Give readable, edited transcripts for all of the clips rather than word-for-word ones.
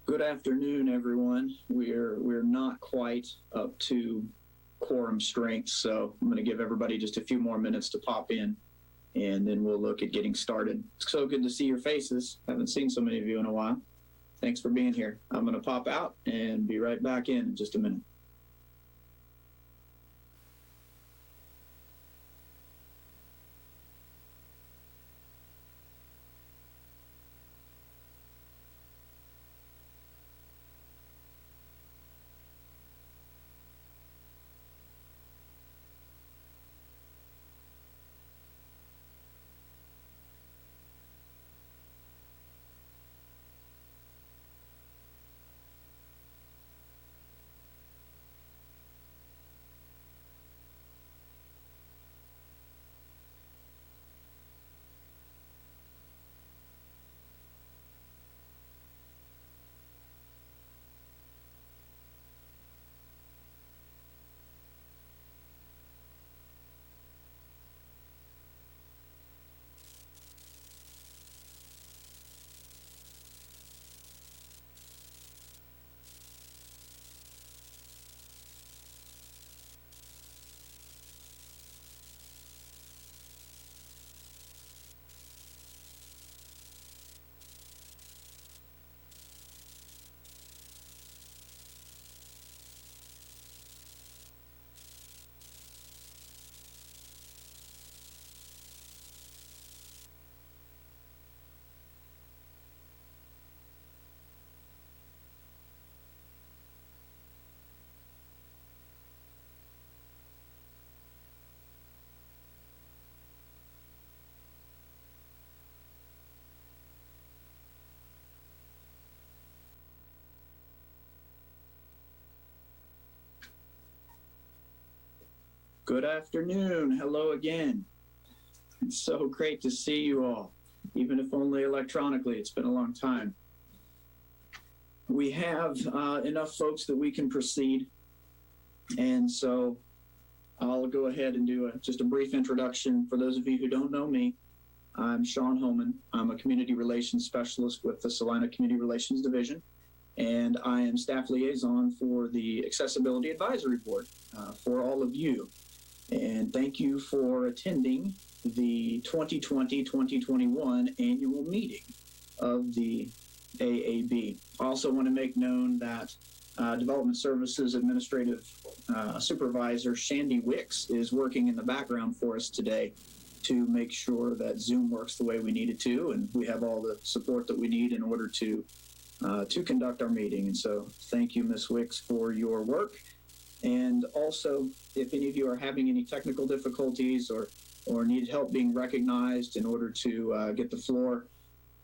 Good afternoon, everyone. We're not quite up to quorum strength, so I'm going to give everybody just a few more minutes to pop in, and then we'll look at getting started. It's so good to see your faces. Haven't seen so many of you in a while. Thanks for being here. I'm going to pop out and be right back in just a minute. Good afternoon. Hello again. It's so great to see you all, even if only electronically. It's been a long time. We have enough folks that we can proceed, and so I'll go ahead and do just a brief introduction. For those of you who don't know me, I'm Sean Homan. I'm a community relations specialist with the Salina Community Relations Division, and I am staff liaison for the Accessibility Advisory Board for all of you. And thank you for attending the 2020-2021 annual meeting of the AAB. I also want to make known that Development Services Administrative Supervisor Shandy Wicks is working in the background for us today to make sure that Zoom works the way we need it to, and we have all the support that we need in order to conduct our meeting. And so thank you, Ms. Wicks, for your work. And also, if any of you are having any technical difficulties or need help being recognized in order to get the floor,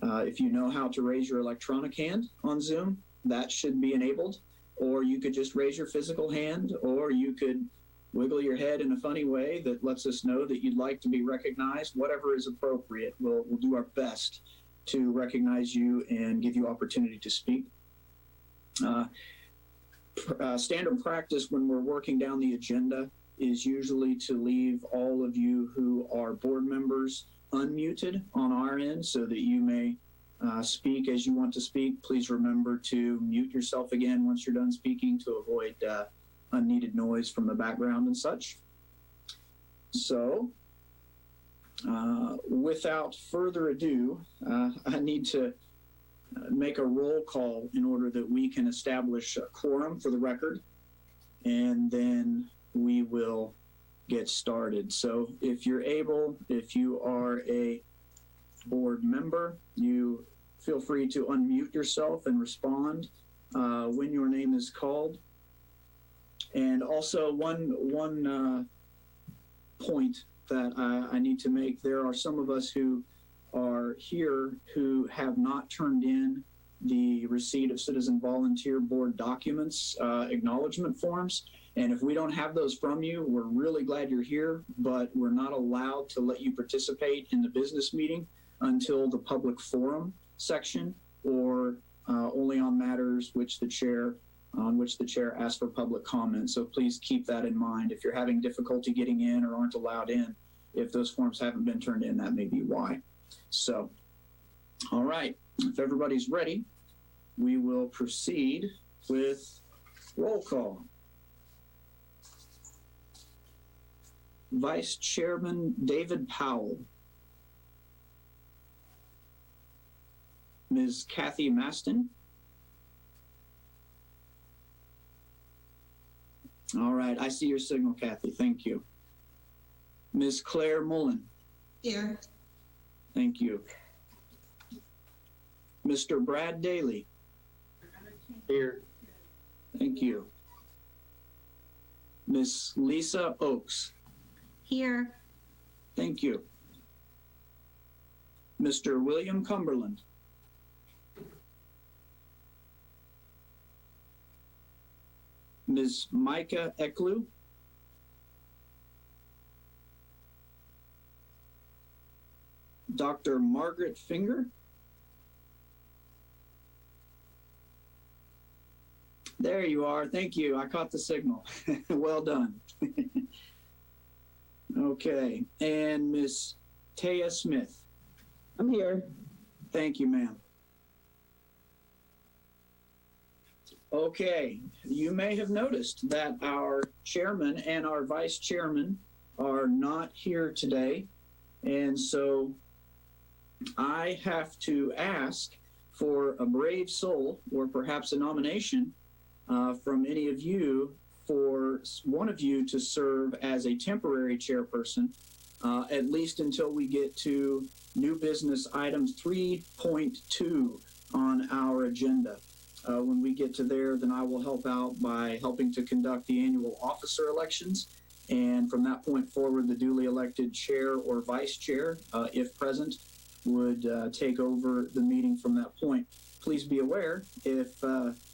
if you know how to raise your electronic hand on Zoom, that should be enabled. Or you could just raise your physical hand, or you could wiggle your head in a funny way that lets us know that you'd like to be recognized. Whatever is appropriate, we'll do our best to recognize you and give you opportunity to speak. Standard practice when we're working down the agenda is usually to leave all of you who are board members unmuted on our end so that you may speak as you want to speak. Please remember to mute yourself again once you're done speaking to avoid unneeded noise from the background and such. So, without further ado, I need to make a roll call in order that we can establish a quorum for the record, and then we will get started. So if you're able, if you are a board member, you feel free to unmute yourself and respond when your name is called. And also one point that I need to make, there are some of us who are here who have not turned in the receipt of citizen volunteer board documents, acknowledgement forms. And if we don't have those from you, we're really glad you're here, but we're not allowed to let you participate in the business meeting until the public forum section, or only on matters on which the chair asks for public comment. So please keep that in mind. If you're having difficulty getting in or aren't allowed in, if those forms haven't been turned in, that may be why. So, all right, if everybody's ready, we will proceed with roll call. Vice Chairman David Powell. Ms. Kathy Maston. All right, I see your signal, Kathy. Thank you. Ms. Claire Mullen. Here. Thank you. Mr. Brad Daly. Here. Thank you. Ms. Lisa Oakes. Here. Thank you. Mr. William Cumberland. Ms. Micah Eklund. Dr. Margaret Finger. There you are. Thank you. I caught the signal. Well done. Okay. And Ms. Taya Smith. I'm here. Thank you, ma'am. Okay. You may have noticed that our chairman and our vice chairman are not here today. And so I have to ask for a brave soul or perhaps a nomination from any of you for one of you to serve as a temporary chairperson, at least until we get to new business item 3.2 on our agenda. When we get to there, then I will help out by helping to conduct the annual officer elections. And from that point forward, the duly elected chair or vice chair, if present, would take over the meeting from that point. Please be aware, if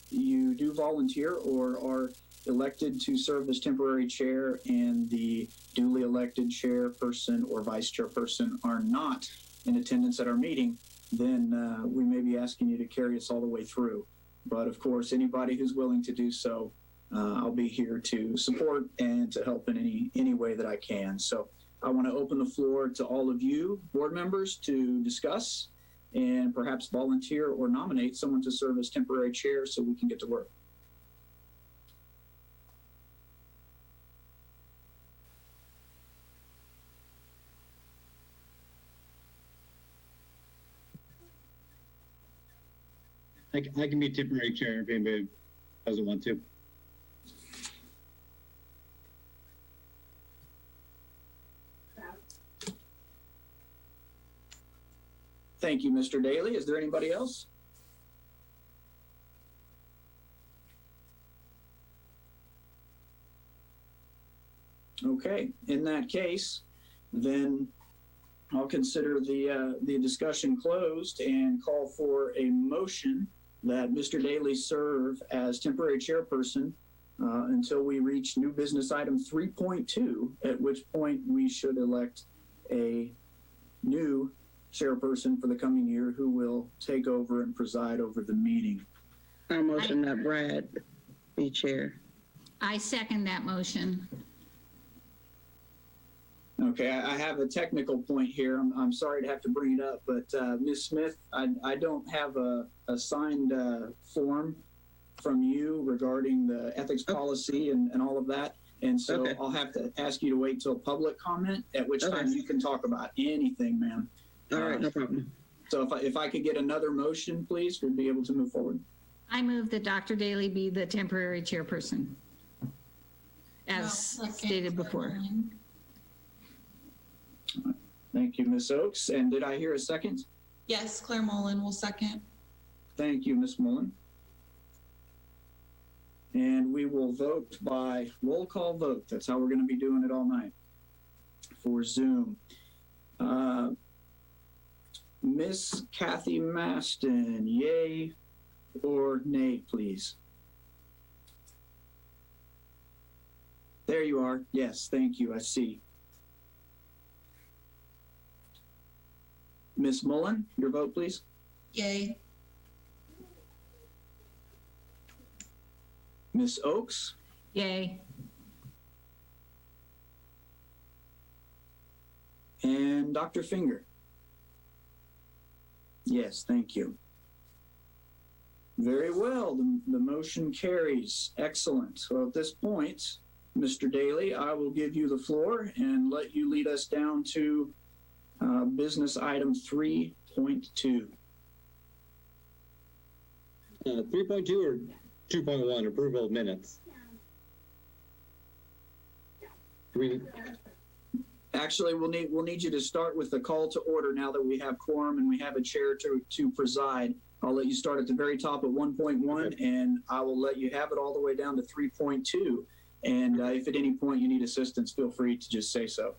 you do volunteer or are elected to serve as temporary chair and the duly elected chairperson or vice chairperson are not in attendance at our meeting, then we may be asking you to carry us all the way through. But of course, anybody who's willing to do so, I'll be here to support and to help in any way that I can. So I want to open the floor to all of you board members to discuss and perhaps volunteer or nominate someone to serve as temporary chair so we can get to work. I can be temporary chair if anybody doesn't want to. Thank you, Mr. Daly. Is there anybody else? Okay, in that case, then I'll consider the discussion closed and call for a motion that Mr. Daly serve as temporary chairperson until we reach new business item 3.2, at which point we should elect a new chairperson for the coming year who will take over and preside over the meeting. I motion that Brad be chair. I second that motion. Okay, I have a technical point here. I'm sorry to have to bring it up, but Ms. Smith, I don't have a signed form from you regarding the ethics policy and all of that. And so Okay. I'll have to ask you to wait till public comment, at which time you can talk about anything, ma'am. All right, no problem. So if I could get another motion, please, we'd be able to move forward. I move that Dr. Daly be the temporary chairperson, as stated before. Thank you, Ms. Oakes. And did I hear a second? Yes, Claire Mullen will second. Thank you, Ms. Mullen. And we will vote by roll call vote. That's how we're going to be doing it all night for Zoom. Miss Kathy Maston, yay or nay, please? There you are. Yes, thank you. I see. Miss Mullen, your vote, please. Yay. Miss Oakes, Yay. and Dr. Finger. Yes, thank you. Very well. The motion carries. Excellent. So at this point, Mr. Daly, I will give you the floor and let you lead us down to business item 3.2. 3.2 or 2.1, approval of minutes? Actually, we'll need you to start with the call to order now that we have quorum and we have a chair to preside. I'll let you start at the very top at 1.1, Okay. and I will let you have it all the way down to 3.2. And if at any point you need assistance, feel free to just say so.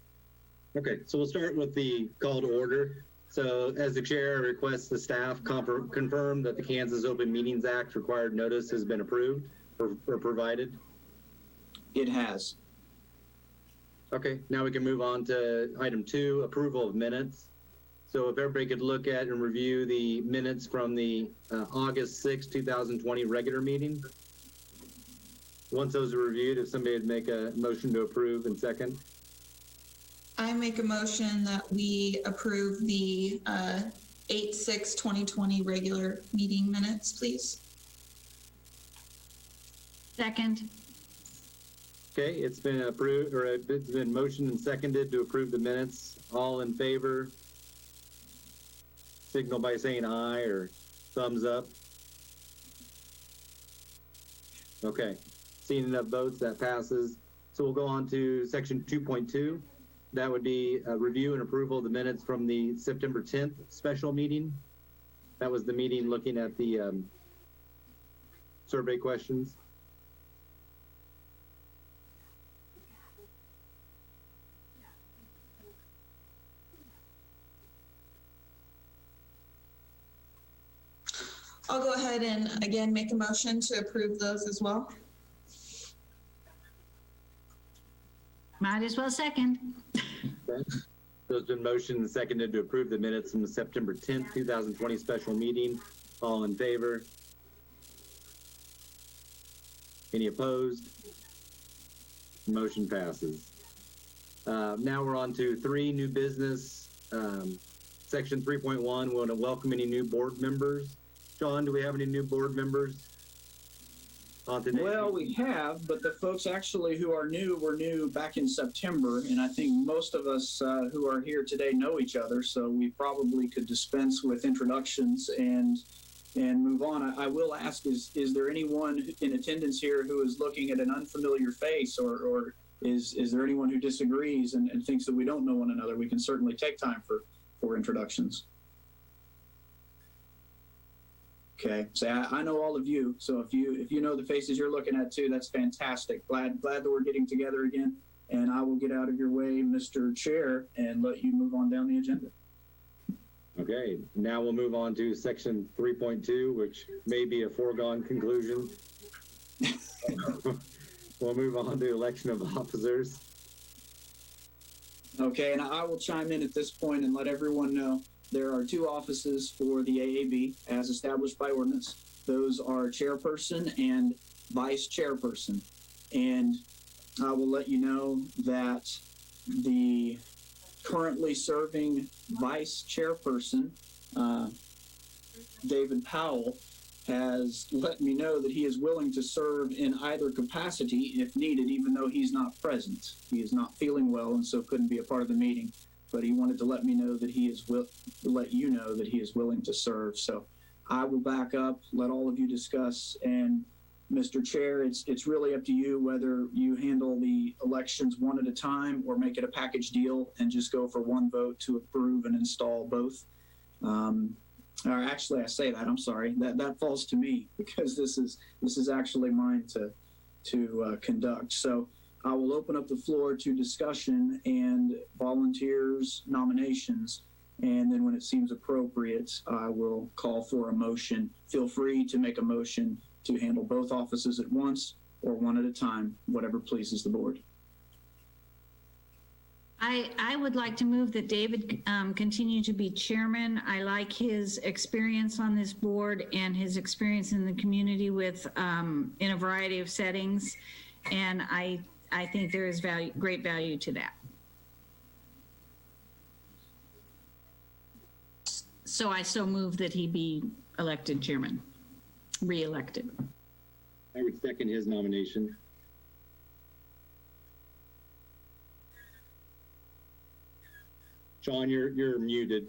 Okay, so we'll start with the call to order. So as the chair, I request the staff confirm that the Kansas Open Meetings Act required notice has been approved or provided. It has. Okay, now we can move on to item 2, approval of minutes. So if everybody could look at and review the minutes from the August 6, 2020 regular meeting. Once those are reviewed, if somebody would make a motion to approve and second. I make a motion that we approve the 8/6/2020 regular meeting minutes, please. Second. Okay, it's been approved, or it's been motioned and seconded to approve the minutes. All in favor, signal by saying aye or thumbs up. Okay, seeing enough votes, that passes. So we'll go on to section 2.2. That would be a review and approval of the minutes from the September 10th special meeting. That was the meeting looking at the survey questions. I'll go ahead and again make a motion to approve those as well. Might as well second. Okay. So it's been motioned and seconded to approve the minutes from the September 10th, 2020 special meeting. All in favor? Any opposed? Motion passes. Now we're on to 3, new business. Section 3.1, we want to welcome any new board members. John, do we have any new board members on today? Well, we have, but the folks actually who are new were new back in September, and I think most of us who are here today know each other, so we probably could dispense with introductions and move on. I will ask, is there anyone in attendance here who is looking at an unfamiliar face, or is there anyone who disagrees and thinks that we don't know one another? We can certainly take time for introductions. Okay, so I know all of you. So if you know the faces you're looking at too, that's fantastic. Glad that we're getting together again. And I will get out of your way, Mr. Chair, and let you move on down the agenda. Okay, now we'll move on to section 3.2, which may be a foregone conclusion. We'll move on to election of officers. Okay, and I will chime in at this point and let everyone know there are 2 offices for the AAB as established by ordinance. Those are chairperson and vice chairperson. And I will let you know that the currently serving vice chairperson, David Powell, has let me know that he is willing to serve in either capacity if needed, even though he's not present. He is not feeling well and so couldn't be a part of the meeting. But he wanted to let me know that he is let you know that he is willing to serve. So I will back up, let all of you discuss. And Mr. Chair, it's really up to you whether you handle the elections one at a time or make it a package deal and just go for one vote to approve and install both. Or actually, I say that, I'm sorry, that falls to me because this is actually mine to conduct. So I will open up the floor to discussion and volunteers, nominations, and then when it seems appropriate, I will call for a motion. Feel free to make a motion to handle both offices at once or one at a time, whatever pleases the board. I would like to move that David continue to be chairman. I like his experience on this board and his experience in the community with in a variety of settings, and I think there is great value to that. So I move that he be elected chairman. reelected. I would second his nomination. Sean, you're muted.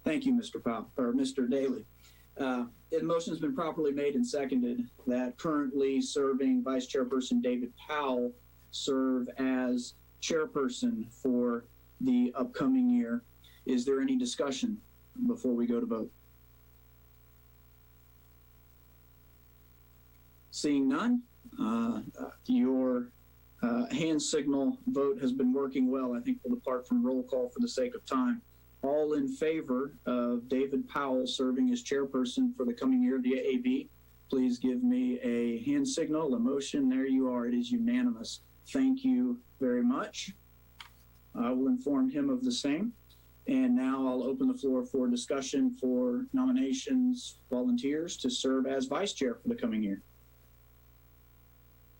Thank you, Mr. Powell, or Mr. Daly. The motion has been properly made and seconded that currently serving Vice Chairperson David Powell serve as chairperson for the upcoming year. Is there any discussion before we go to vote? Seeing none, your hand signal vote has been working well. I think we'll depart from roll call for the sake of time. All in favor of David Powell serving as chairperson for the coming year of the AAB, please give me a hand signal, a motion. There you are. It is unanimous. Thank you very much. I will inform him of the same. And now I'll open the floor for discussion for nominations, volunteers to serve as vice chair for the coming year.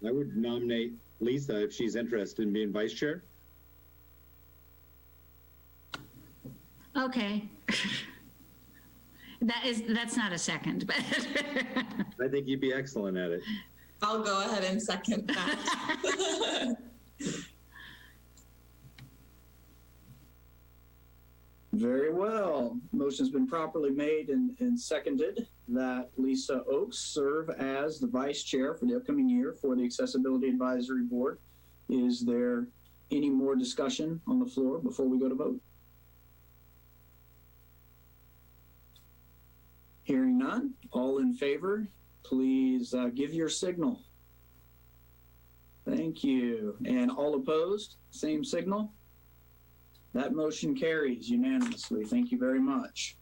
I would nominate Lisa if she's interested in being vice chair. Okay. That's not a second, but I think you'd be excellent at it. I'll go ahead and second that. Very well. Motion's been properly made and seconded that Lisa Oakes serve as the vice chair for the upcoming year for the Accessibility Advisory Board. Is there any more discussion on the floor before we go to vote? Hearing none, all in favor, please give your signal. Thank you. And all opposed, same signal. That motion carries unanimously. Thank you very much.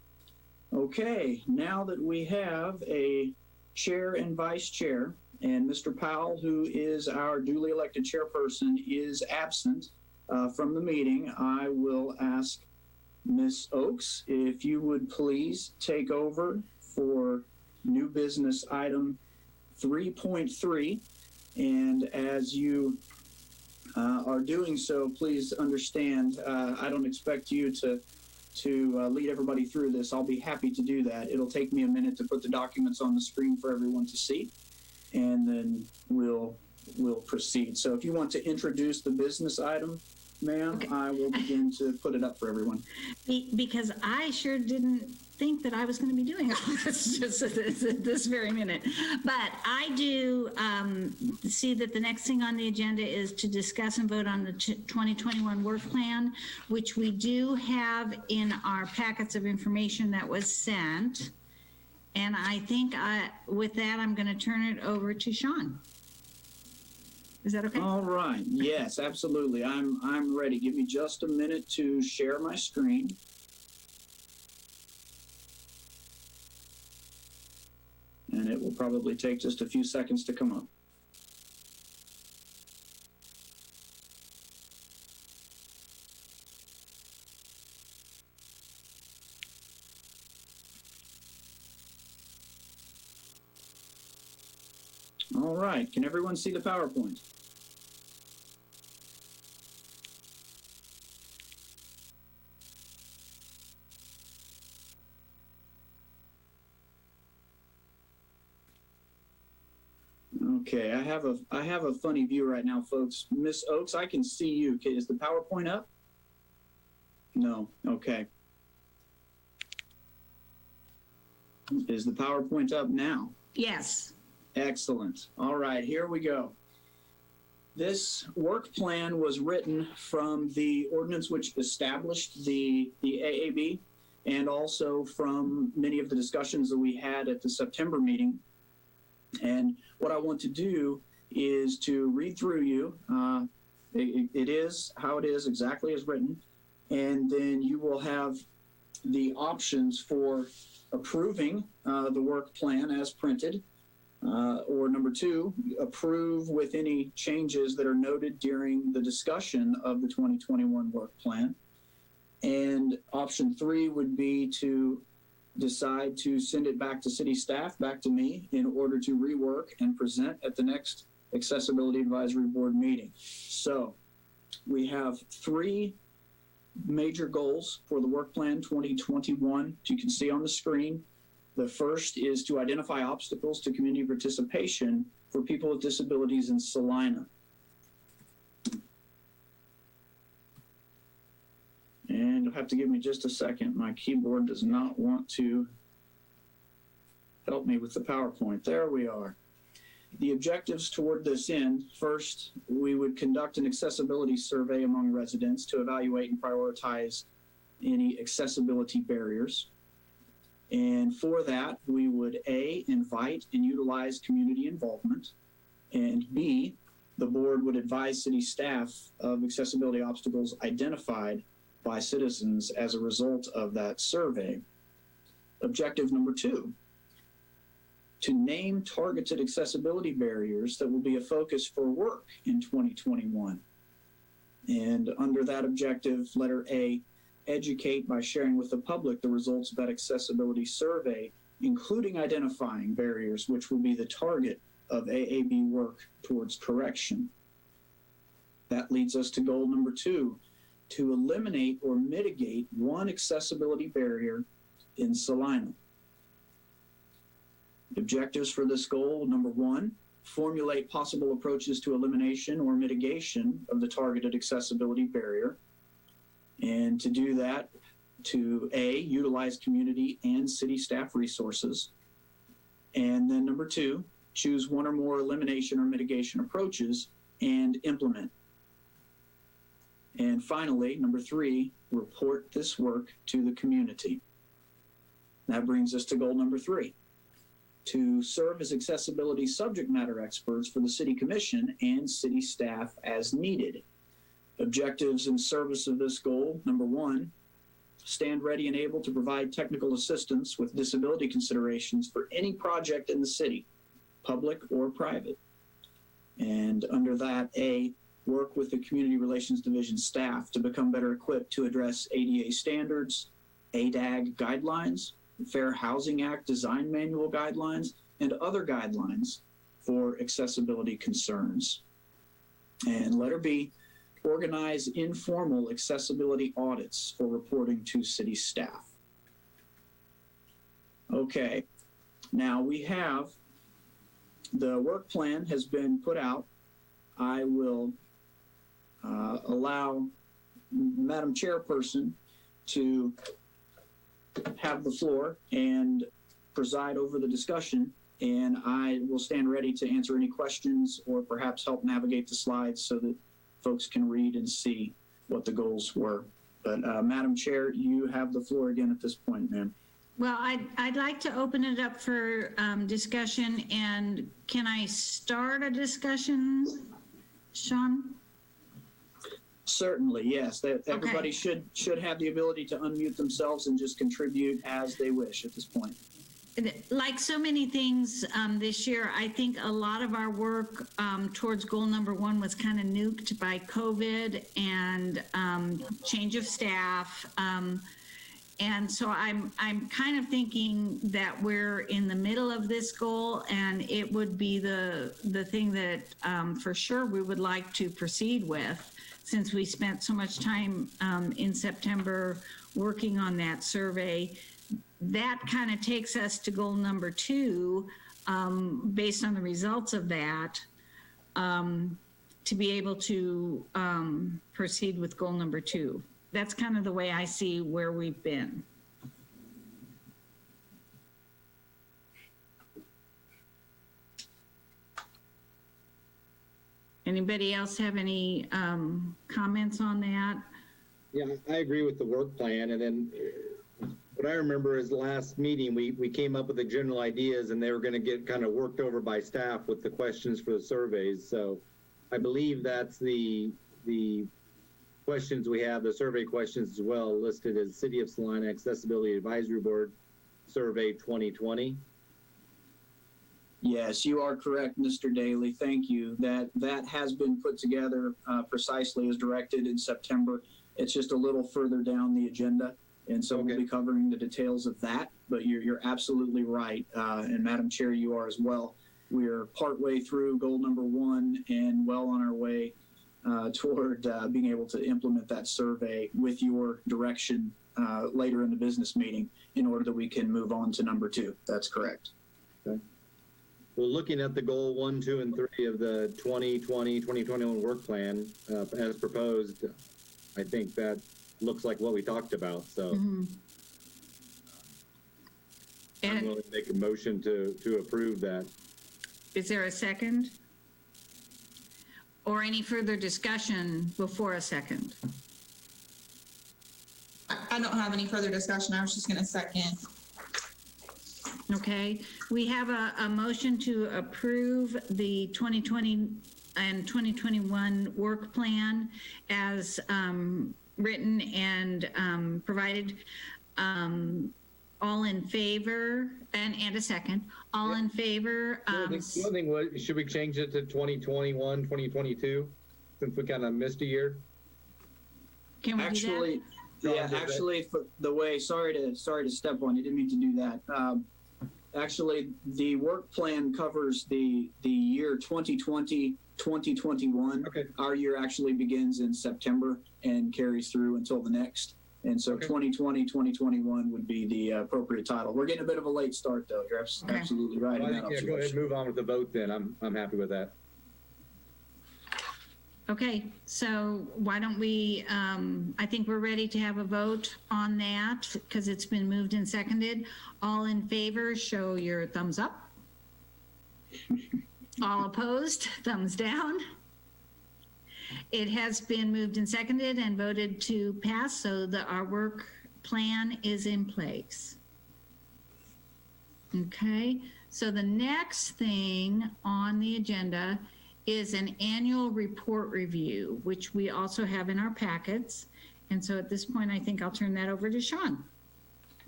Okay, now that we have a chair and vice chair, and Mr. Powell, who is our duly elected chairperson, is absent from the meeting, I will ask Ms. Oakes if you would please take over for new business item 3.3. And as you are doing so, please understand, I don't expect you to lead everybody through this. I'll be happy to do that. It'll take me a minute to put the documents on the screen for everyone to see, and then we'll proceed. So if you want to introduce the business item, ma'am, okay. I will begin to put it up for everyone. Because I sure didn't think that I was going to be doing all this just at this very minute. But I do see that the next thing on the agenda is to discuss and vote on the 2021 work plan, which we do have in our packets of information that was sent. And I think with that, I'm going to turn it over to Sean. Is that okay? All right. Yes, absolutely. I'm ready. Give me just a minute to share my screen. And it will probably take just a few seconds to come up. All right. Can everyone see the PowerPoint? Okay, I have a funny view right now, folks. Miss Oakes, I can see you. Okay, is the PowerPoint up? No. Okay. Is the PowerPoint up now? Yes. Excellent. All right, here we go. This work plan was written from the ordinance which established the AAB, and also from many of the discussions that we had at the September meeting. And what I want to do is to read through you. It is how it is, exactly as written. And then you will have the options for approving the work plan as printed, or number two, approve with any changes that are noted during the discussion of the 2021 work plan. And option three would be to decide to send it back to city staff, back to me, in order to rework and present at the next Accessibility Advisory Board meeting. So we have three major goals for the work plan 2021, you can see on the screen. The first is to identify obstacles to community participation for people with disabilities in Salina. And you'll have to give me just a second. My keyboard does not want to help me with the PowerPoint. There we are. The objectives toward this end: first, we would conduct an accessibility survey among residents to evaluate and prioritize any accessibility barriers. And for that, we would A, invite and utilize community involvement, and B, the board would advise city staff of accessibility obstacles identified by citizens as a result of that survey. Objective number 2, to name targeted accessibility barriers that will be a focus for work in 2021. And under that objective, letter A, educate by sharing with the public the results of that accessibility survey, including identifying barriers which will be the target of AAB work towards correction. That leads us to goal number 2, to eliminate or mitigate one accessibility barrier in Salina. Objectives for this goal: number 1, formulate possible approaches to elimination or mitigation of the targeted accessibility barrier. And to do that, to A, utilize community and city staff resources. And then number 2, choose one or more elimination or mitigation approaches and implement. And finally, number 3, report this work to the community. That brings us to goal number 3, to serve as accessibility subject matter experts for the City Commission and city staff as needed. Objectives in service of this goal: number 1, stand ready and able to provide technical assistance with disability considerations for any project in the city, public or private. And under that, A, work with the Community Relations Division staff to become better equipped to address ADA standards, ADAG guidelines, Fair Housing Act Design Manual guidelines, and other guidelines for accessibility concerns. And letter B, organize informal accessibility audits for reporting to city staff. Okay, now we have the work plan has been put out. I will allow Madam Chairperson to have the floor and preside over the discussion, and I will stand ready to answer any questions or perhaps help navigate the slides so that folks can read and see what the goals were. But Madam Chair, you have the floor again at this point, ma'am. Well, I'd like to open it up for discussion, and can I start a discussion, Sean? Certainly, yes. Everybody should have the ability to unmute themselves and just contribute as they wish at this point. Like so many things this year, I think a lot of our work towards goal number 1 was kind of nuked by COVID and change of staff. And so I'm kind of thinking that we're in the middle of this goal, and it would be the thing that for sure we would like to proceed with, since we spent so much time in September working on that survey. That kind of takes us to goal number 2, based on the results of that, to be able to proceed with goal number 2. That's kind of the way I see where we've been. Anybody else have any comments on that? Yeah, I agree with the work plan. And then what I remember is last meeting, we came up with the general ideas, and they were going to get kind of worked over by staff with the questions for the surveys. So I believe that's the questions we have, the survey questions as well, listed as City of Salina Accessibility Advisory Board Survey 2020. Yes, you are correct, Mr. Daly. Thank you. That has been put together precisely as directed in September. It's just a little further down the agenda, and so we'll be covering the details of that. But you're absolutely right, and Madam Chair, you are as well. We're partway through goal number 1 and well on our way toward being able to implement that survey with your direction later in the business meeting in order that we can move on to number 2. That's correct. Okay. Well, looking at the goal 1, 2, and 3 of the 2020-2021 work plan as proposed, I think that looks like what we talked about. So I'm willing to make a motion to approve that. Is there a second? Or any further discussion before a second? I don't have any further discussion. I was just going to second. Okay, we have a motion to approve the 2020 and 2021 work plan as written and provided. All in favor, and a second, all in favor. The other thing was, should we change it to 2021, 2022, since we kind of missed a year? Can we Actually, do that? yeah, actually, for the way, sorry to step on you, didn't mean to do that. Actually, the work plan covers the year 2020, 2021. Okay. Our year actually begins in September and carries through until the next. And so 2020, 2021 would be the appropriate title. We're getting a bit of a late start, though. You're absolutely right. Well, in that go ahead and observation. move on with the vote then. I'm happy with that. Okay, so why don't we, I think we're ready to have a vote on that because it's been moved and seconded. All in favor, show your thumbs up. All opposed, thumbs down. It has been moved and seconded and voted to pass, so that our work plan is in place. Okay, so the next thing on the agenda is an annual report review, which we also have in our packets. And so at this point, I think I'll turn that over to Sean.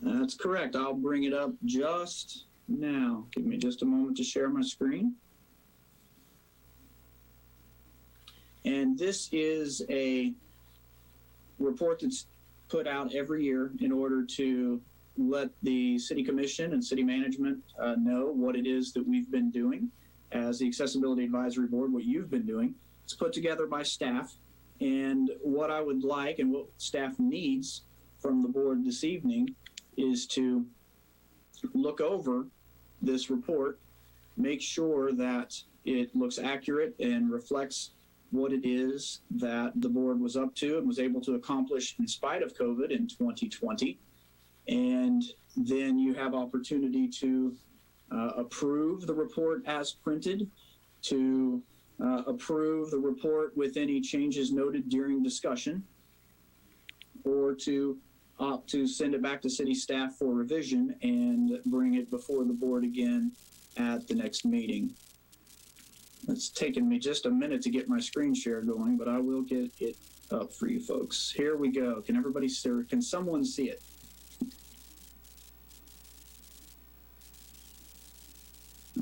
That's correct. I'll bring it up just now. Give me just a moment to share my screen. And this is a report that's put out every year in order to let the City Commission and City Management know what it is that we've been doing as the Accessibility Advisory Board, what you've been doing. It's put together by staff. And what I would like and what staff needs from the board this evening is to look over this report, make sure that it looks accurate and reflects what it is that the board was up to and was able to accomplish in spite of COVID in 2020. And then you have opportunity to approve the report as printed, to approve the report with any changes noted during discussion, or to opt to send it back to city staff for revision and bring it before the board again at the next meeting. It's taken me just a minute to get my screen share going, but I will get it up for you folks. Here we go. Can everybody see, or can someone see it?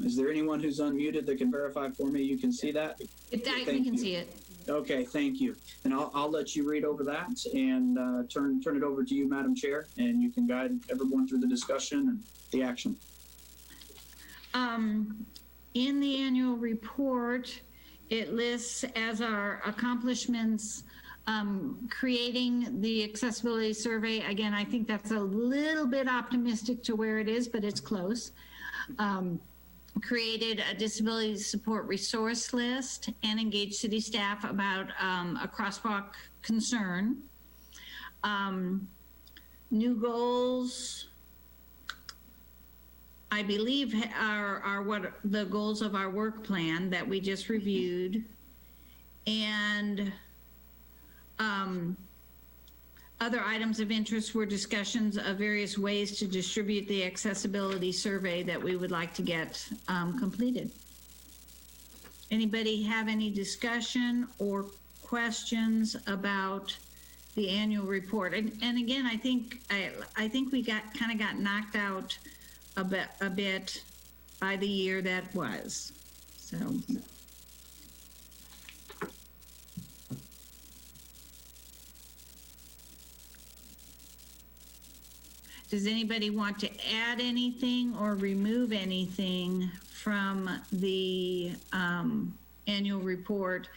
Is there anyone who's unmuted that can verify for me you can see that? We can see it. Okay, thank you. And I'll let you read over that and turn it over to you, Madam Chair, and you can guide everyone through the discussion and the action. In the annual report, it lists as our accomplishments creating the accessibility survey. Again, I think that's a little bit optimistic to where it is, but it's close. Created a disability support resource list and engaged city staff about a crosswalk concern. New goals, I believe, are what the goals of our work plan that we just reviewed. And other items of interest were discussions of various ways to distribute the accessibility survey that we would like to get completed. Anybody have any discussion or questions about the annual report? And again, I think we got knocked out a bit by the year that was. So. Does anybody want to add anything or remove anything from the annual report?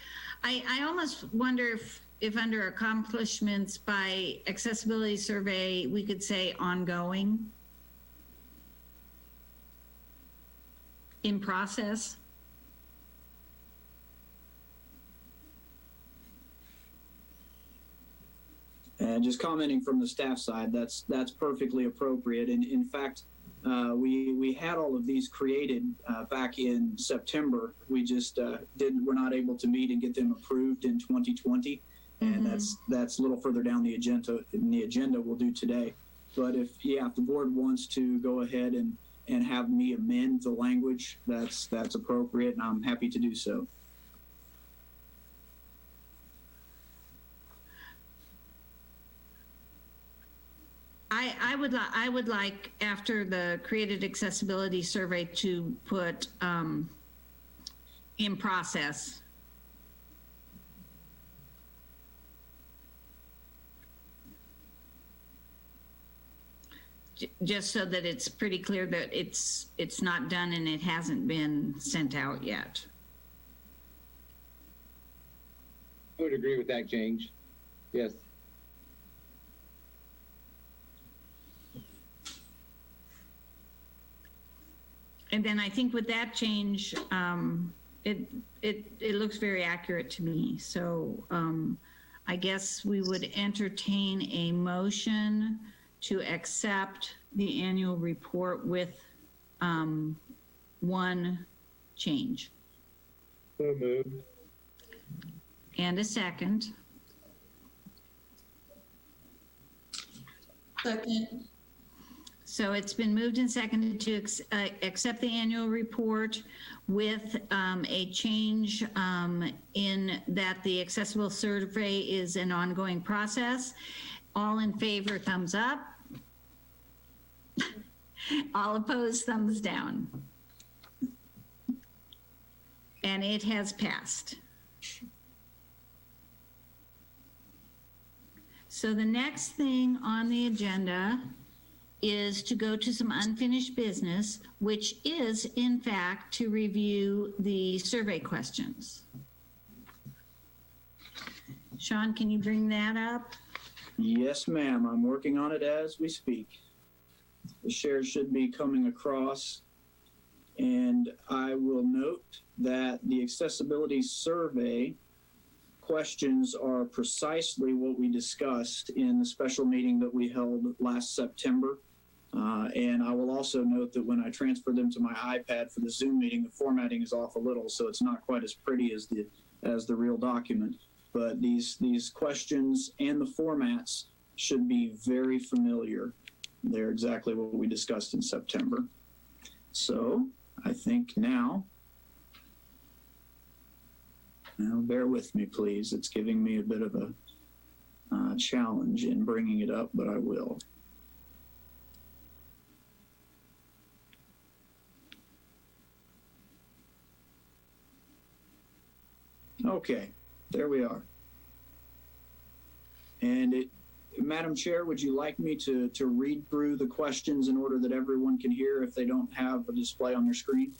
I almost wonder if under accomplishments by accessibility survey, we could say ongoing, in process. And just commenting from the staff side, that's perfectly appropriate. And in fact, we had all of these created back in September. We just we're not able to meet and get them approved in 2020. And that's a little further down the agenda. We'll do today. But if the board wants to go ahead and have me amend the language, that's appropriate, and I'm happy to do so. I would like, after the created accessibility survey, to put in process. Just so that it's pretty clear that it's not done and it hasn't been sent out yet. I would agree with that change. Yes. And then I think with that change, it looks very accurate to me. So I guess we would entertain a motion to accept the annual report with one change. So moved. And a second. Second. So it's been moved and seconded to accept the annual report with a change in that the accessible survey is an ongoing process. All in favor, thumbs up. All opposed, thumbs down. And it has passed. So the next thing on the agenda is to go to some unfinished business, which is, in fact, to review the survey questions. Sean, can you bring that up? Yes, ma'am. I'm working on it as we speak. The share should be coming across. And I will note that the accessibility survey questions are precisely what we discussed in the special meeting that we held last September. And I will also note that when I transfer them to my iPad for the Zoom meeting, the formatting is off a little, so it's not quite as pretty as the real document. But these questions and the formats should be very familiar. They're exactly what we discussed in September. So I think now bear with me, please. It's giving me a bit of a challenge in bringing it up, but I will. Okay, there we are. And Madam Chair, would you like me to read through the questions in order that everyone can hear if they don't have a display on their screen?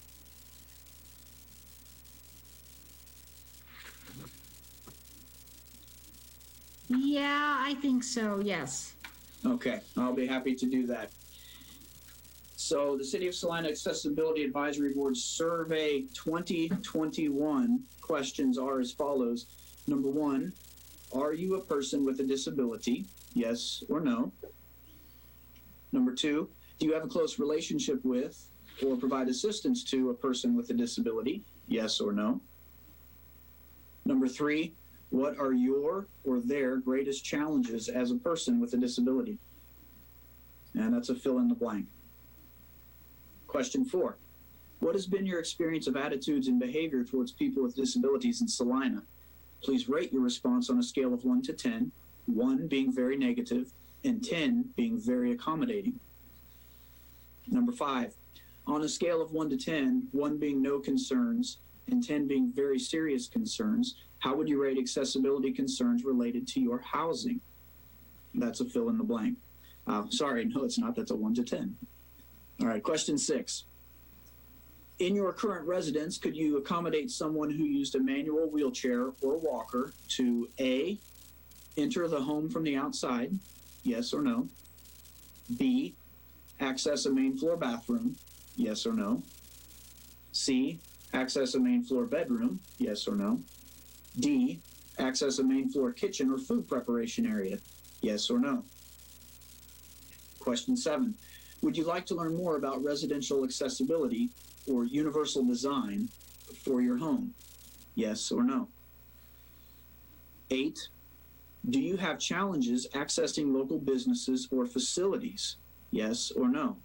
Yeah, I think so, yes. Okay, I'll be happy to do that. So the City of Salina Accessibility Advisory Board Survey 2021 questions are as follows. Number 1, are you a person with a disability? Yes or no? Number 2, do you have a close relationship with or provide assistance to a person with a disability? Yes or no? Number 3, what are your or their greatest challenges as a person with a disability? And that's a fill in the blank. Question 4, what has been your experience of attitudes and behavior towards people with disabilities in Salina? Please rate your response on a scale of 1 to 10, 1 being very negative and 10 being very accommodating. Number 5, on a scale of 1 to 10, 1 being no concerns and 10 being very serious concerns, how would you rate accessibility concerns related to your housing? That's a fill in the blank. Sorry, no, it's not. That's a 1 to 10. All right, question 6. In your current residence, could you accommodate someone who used a manual wheelchair or walker to A, enter the home from the outside, yes or no? B, access a main floor bathroom, yes or no? C, access a main floor bedroom, yes or no? D, access a main floor kitchen or food preparation area, yes or no? Question 7, would you like to learn more about residential accessibility or universal design for your home, yes or no? 8, do you have challenges accessing local businesses or facilities, yes or no?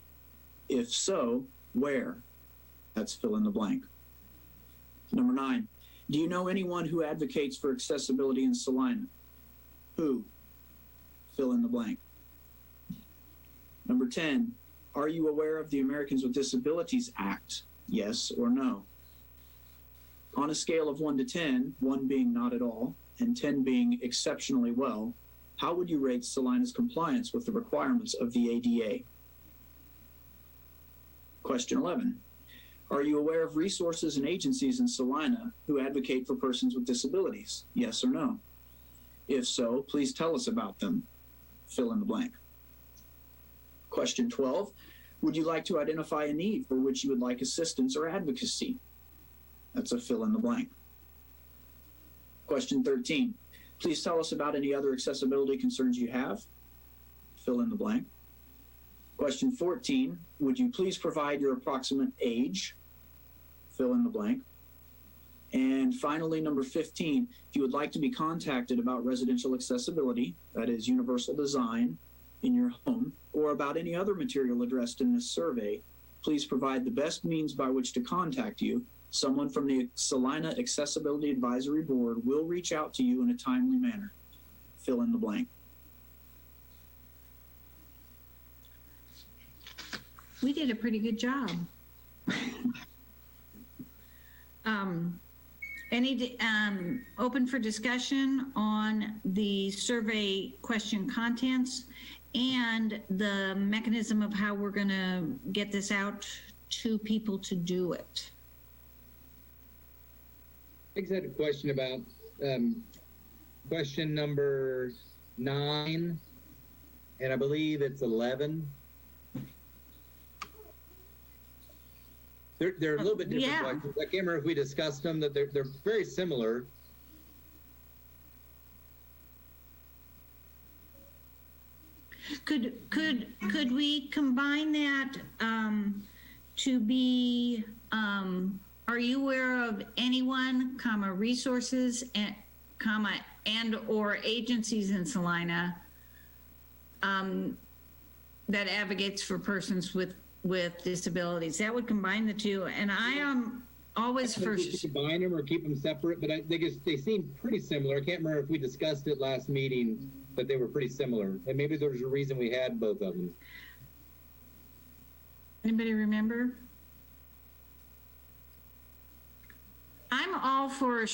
If so, where? That's fill in the blank. Number 9, do you know anyone who advocates for accessibility in Salina? Who? Fill in the blank. Number 10, are you aware of the Americans with Disabilities Act? Yes or no? On a scale of 1 to 10, 1 being not at all, and 10 being exceptionally well, how would you rate Salina's compliance with the requirements of the ADA? Question 11, are you aware of resources and agencies in Salina who advocate for persons with disabilities? Yes or no? If so, please tell us about them. Fill in the blank. Question 12, would you like to identify a need for which you would like assistance or advocacy? That's a fill in the blank. Question 13, please tell us about any other accessibility concerns you have. Fill in the blank. Question 14, would you please provide your approximate age? Fill in the blank. And finally, number 15, if you would like to be contacted about residential accessibility, that is universal design in your home, or about any other material addressed in this survey, please provide the best means by which to contact you. Someone from the Salina Accessibility Advisory Board will reach out to you in a timely manner. Fill in the blank. We did a pretty good job. Any open for discussion on the survey question contents and the mechanism of how we're going to get this out to people to do it? I just had a question about question number 9, and I believe it's 11. They're a little bit different Yeah. questions. I can't remember if we discussed them, that they're very similar. Could we combine that to be, are you aware of anyone, comma, resources, and, comma, and or agencies in Salina that advocates for persons with disabilities? That would combine the two. And I am always I think we should combine them or keep them separate, but they seem pretty similar. I can't remember if we discussed it last meeting, but they were pretty similar. And maybe there's a reason we had both of them. Anybody remember? I'm all for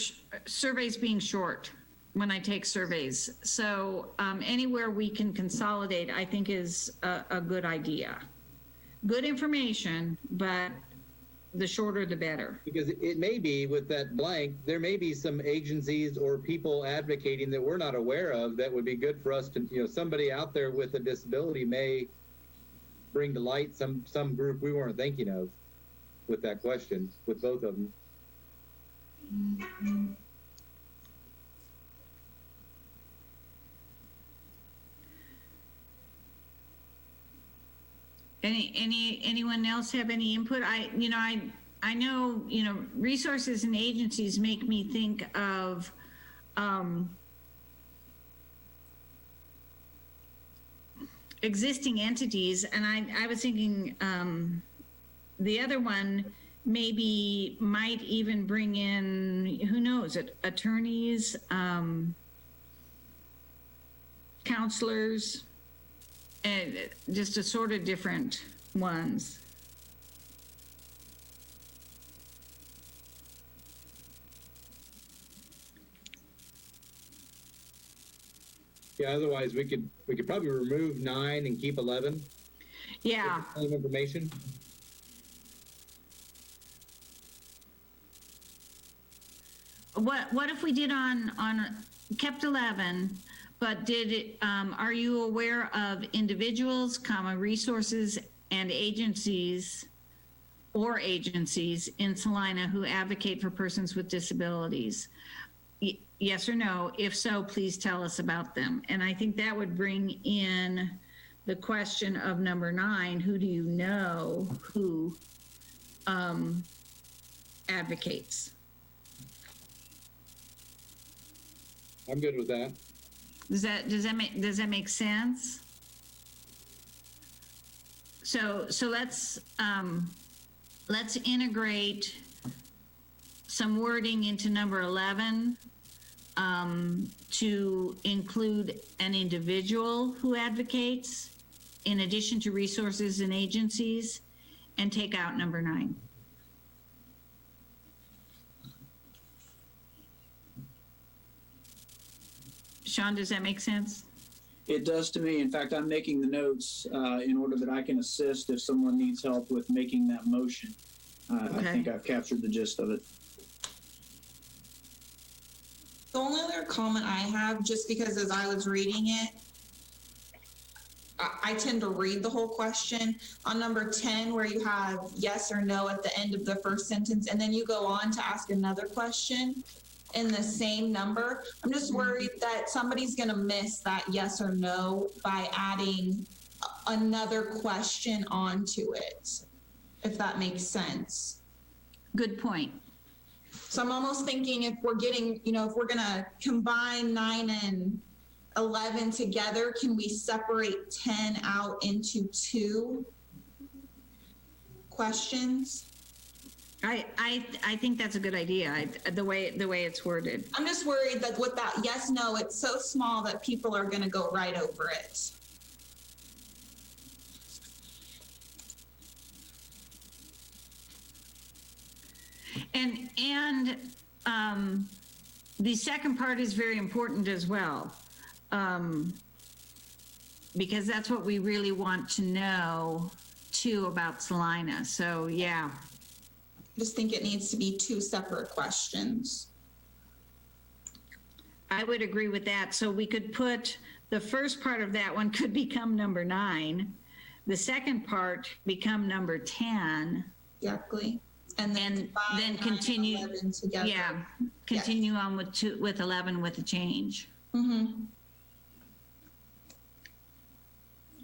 surveys being short when I take surveys. So anywhere we can consolidate, I think is a good idea. Good information, but the shorter the better. Because it may be with that blank, there may be some agencies or people advocating that we're not aware of that would be good for us to, somebody out there with a disability may bring to light some group we weren't thinking of with that question, with both of them. Mm-hmm. Anyone else have any input? I know, resources and agencies make me think of existing entities, and I was thinking the other one maybe might even bring in, who knows, attorneys, counselors, and just a sort of different ones. Yeah, otherwise we could probably remove 9 and keep 11. Yeah. Same information. What if we did on kept 11, But did it, are you aware of individuals, comma, resources and agencies or agencies in Salina who advocate for persons with disabilities? Yes or no? If so, please tell us about them. And I think that would bring in the question of number 9, who do you know who advocates? I'm good with that. Does that make sense? So let's integrate some wording into number 11 to include an individual who advocates in addition to resources and agencies, and take out number 9. Sean, does that make sense? It does to me. In fact, I'm making the notes in order that I can assist if someone needs help with making that motion. I think I've captured the gist of it. The only other comment I have, just because as I was reading it, I tend to read the whole question. On number 10, where you have yes or no at the end of the first sentence, and then you go on to ask another question in the same number, I'm just worried that somebody's going to miss that yes or no by adding another question onto it, if that makes sense. Good point. So I'm almost thinking if we're getting, if we're going to combine 9 and 11 together, can we separate 10 out into 2 questions? I think that's a good idea. The way it's worded. I'm just worried that with that yes, no, it's so small that people are going to go right over it. And the second part is very important as well, because that's what we really want to know too about Salina. So yeah. I just think it needs to be 2 separate questions. I would agree with that. So we could put the first part of that one could become number 9. The second part become number 10. Exactly. And then continue. 9 and 11 together. Yeah. Continue on with 11 with the change. Mm-hmm.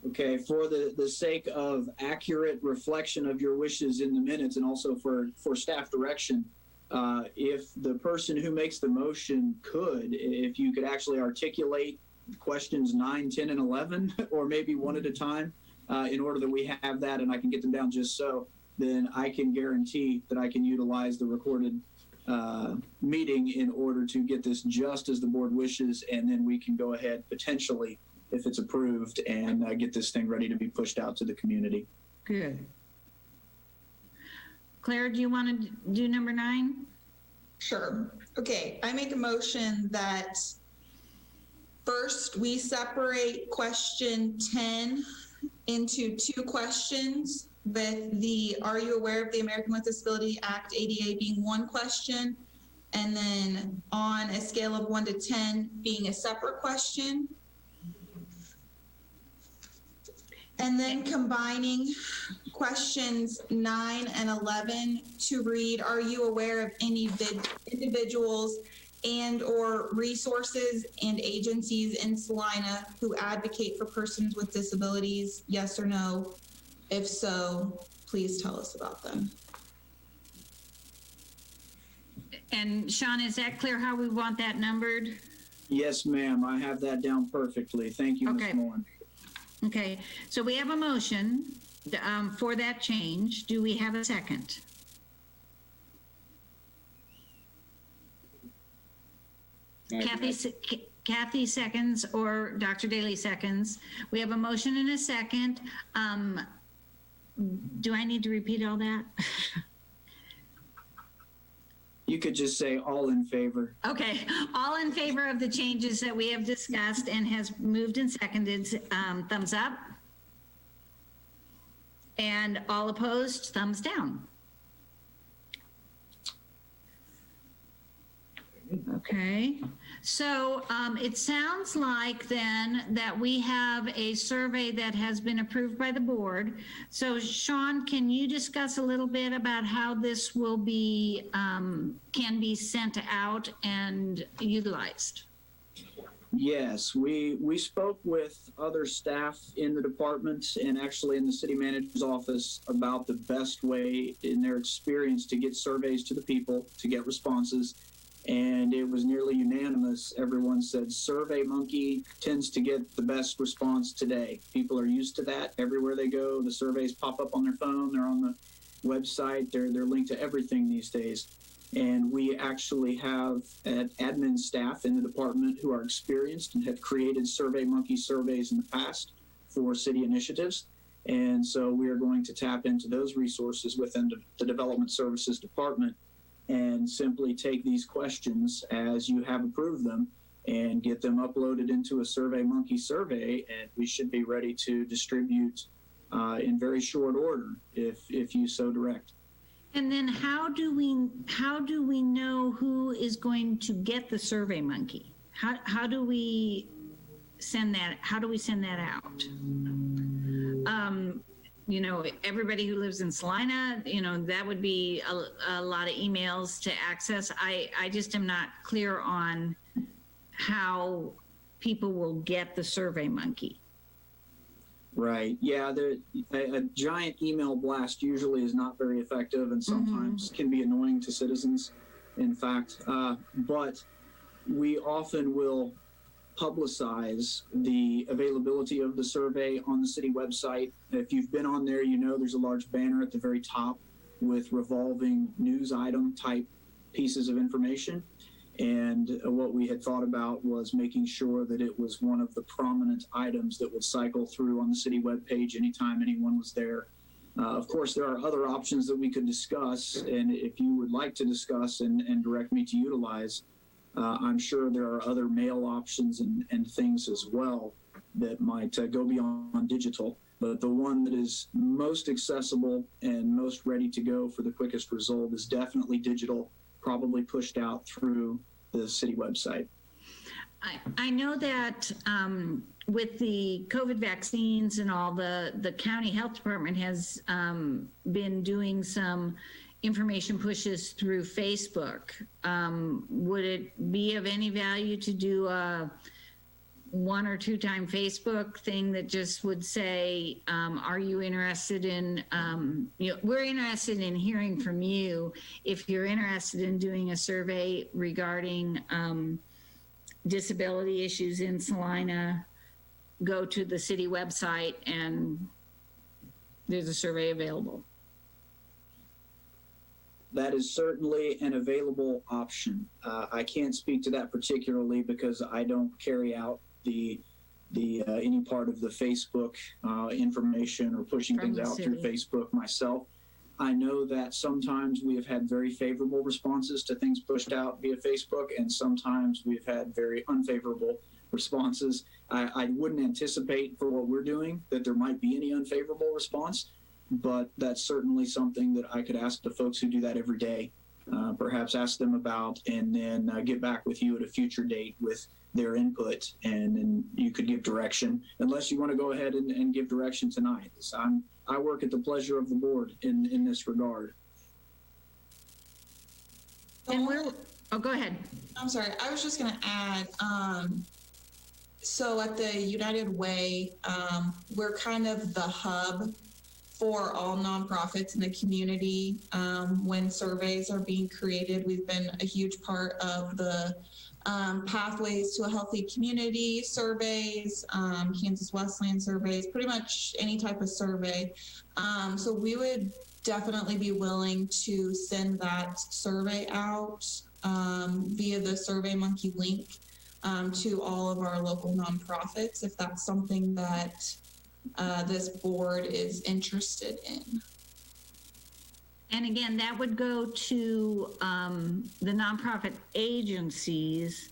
Okay, for the sake of accurate reflection of your wishes in the minutes and also for staff direction, if the person who makes the motion if you could actually articulate questions 9, 10, and 11, or maybe one at a time, in order that we have that and I can get them down just so, then I can guarantee that I can utilize the recorded meeting in order to get this just as the board wishes, and then we can go ahead potentially, if it's approved, and get this thing ready to be pushed out to the community. Good. Claire, do you want to do number 9? Sure. Okay, I make a motion that first we separate question 10 into 2 questions, with the Are you aware of the American with Disability Act ADA being 1 question, and then on a scale of 1 to 10 being a separate question. And then combining questions 9 and 11 to read, are you aware of any individuals and or resources and agencies in Salina who advocate for persons with disabilities? Yes or no? If so, please tell us about them. And Sean, is that clear how we want that numbered? Yes, ma'am. I have that down perfectly. Thank you, Okay. Ms. Moore. Okay, so we have a motion for that change. Do we have a second? Kathy seconds, or Dr. Daly seconds. We have a motion and a second. Do I need to repeat all that? You could just say all in favor. Okay, all in favor of the changes that we have discussed and has moved and seconded, thumbs up. And all opposed, thumbs down. Okay, so it sounds like then that we have a survey that has been approved by the board. So Sean, can you discuss a little bit about how this will be, can be sent out and utilized? Yes, we spoke with other staff in the department and actually in the city manager's office about the best way in their experience to get surveys to the people, to get responses. And it was nearly unanimous. Everyone said SurveyMonkey tends to get the best response today. People are used to that. Everywhere they go, the surveys pop up on their phone. They're on the website. They're linked to everything these days. And we actually have an admin staff in the department who are experienced and have created SurveyMonkey surveys in the past for city initiatives. And so we are going to tap into those resources within the Development Services Department and simply take these questions as you have approved them and get them uploaded into a SurveyMonkey survey, and we should be ready to distribute in very short order if you so direct. And then how do we know who is going to get the SurveyMonkey? How do we send that? How do we send that out? You know, everybody who lives in Salina, you know, that would be a lot of emails to access. I just am not clear on how people will get the SurveyMonkey. Right. Yeah. A giant email blast usually is not very effective and sometimes can be annoying to citizens, in fact. But we often will publicize the availability of the survey on the city website. If you've been on there, you know there's a large banner at the very top with revolving news item type pieces of information. And what we had thought about was making sure that it was one of the prominent items that would cycle through on the city webpage anytime anyone was there. Of course, there are other options that we could discuss, and if you would like to discuss and direct me to utilize, I'm sure there are other mail options and things as well that might go beyond digital. But the one that is most accessible and most ready to go for the quickest result is definitely digital, probably pushed out through the city website. I know that with the COVID vaccines and all, the county health department has been doing some information pushes through Facebook. Would it be of any value to do a 1 or 2 time Facebook thing that just would say, are you interested in, we're interested in hearing from you. If you're interested in doing a survey regarding disability issues in Salina, go to the city website and there's a survey available. That is certainly an available option. I can't speak to that particularly because I don't carry out the any part of the Facebook information or pushing things out through Facebook myself. I know that sometimes we have had very favorable responses to things pushed out via Facebook, and sometimes we've had very unfavorable responses. I wouldn't anticipate for what we're doing that there might be any unfavorable response, but that's certainly something that I could ask the folks who do that every day, perhaps ask them about, and then get back with you at a future date with their input, and then you could give direction, unless you want to go ahead and give direction tonight. I work at the pleasure of the board in this regard. And go ahead. I'm sorry, I was just going to add, so at the United Way, we're kind of the hub for all nonprofits in the community. When surveys are being created, we've been a huge part of the Pathways to a Healthy Community surveys, Kansas Wesleyan surveys, pretty much any type of survey. So we would definitely be willing to send that survey out via the SurveyMonkey link to all of our local nonprofits, if that's something that this board is interested in. And again, that would go to the nonprofit agencies.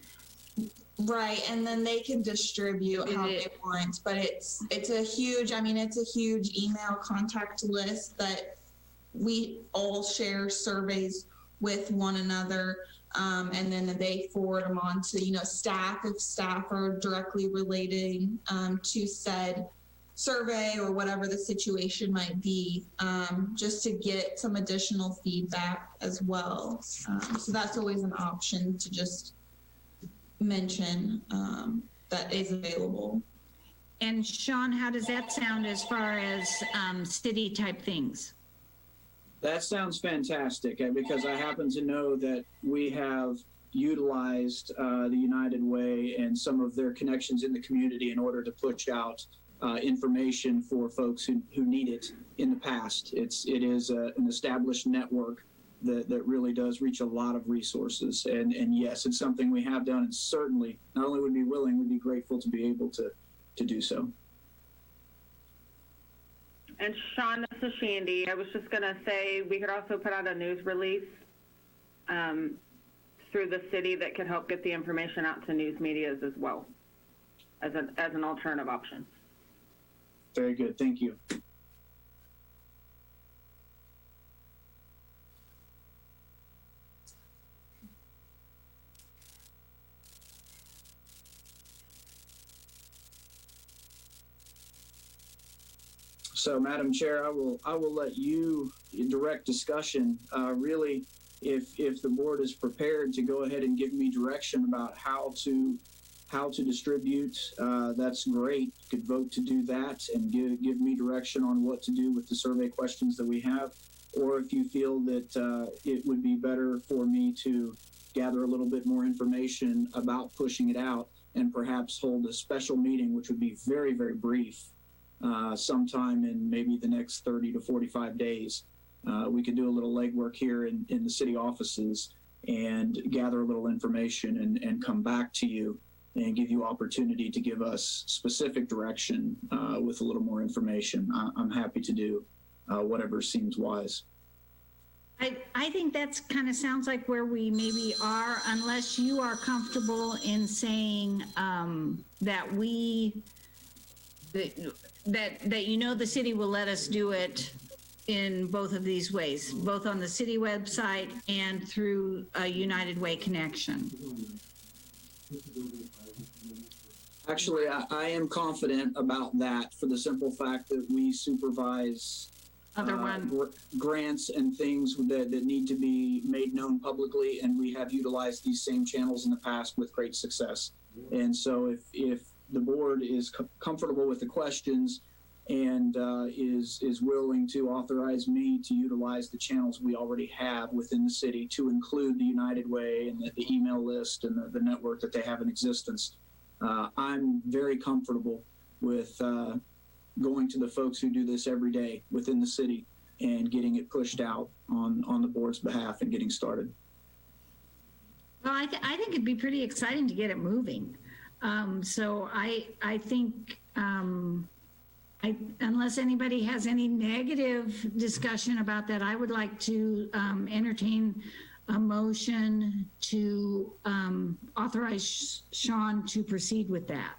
Right, and then they can distribute how they want, but it's a huge, it's a huge email contact list that we all share surveys with one another. and then they forward them on to, staff if staff are directly relating to said survey or whatever the situation might be, just to get some additional feedback as well. So that's always an option to just mention that is available. And Sean, how does that sound as far as city type things? That sounds fantastic, because I happen to know that we have utilized the United Way and some of their connections in the community in order to push out information for folks who need it in the past. It is an established network that really does reach a lot of resources. And yes, it's something we have done, and certainly not only would be willing, we'd be grateful to be able to do so. And Sean, this is Shandy. I was just going to say we could also put out a news release through the city that could help get the information out to news medias as well as an alternative option. Very good. Thank you. So, Madam Chair, I will let you direct discussion. Really, if the board is prepared to go ahead and give me direction about how to distribute, that's great. You could vote to do that and give me direction on what to do with the survey questions that we have. Or if you feel that it would be better for me to gather a little bit more information about pushing it out and perhaps hold a special meeting, which would be very, very brief, sometime in maybe the next 30 to 45 days. We could do a little legwork here in the city offices and gather a little information and come back to you and give you opportunity to give us specific direction with a little more information. I'm happy to do whatever seems wise. I think that's kind of sounds like where we maybe are, unless you are comfortable in saying that the city will let us do it in both of these ways, both on the city website and through a United Way connection. Actually, I am confident about that for the simple fact that we supervise grants and things that need to be made known publicly, and we have utilized these same channels in the past with great success. And so if the board is comfortable with the questions and is willing to authorize me to utilize the channels we already have within the city to include the United Way and the email list and the network that they have in existence, I'm very comfortable with going to the folks who do this every day within the city and getting it pushed out on the board's behalf and getting started. Well, I think it'd be pretty exciting to get it moving. So I think, unless anybody has any negative discussion about that, I would like to entertain a motion to authorize Sean to proceed with that.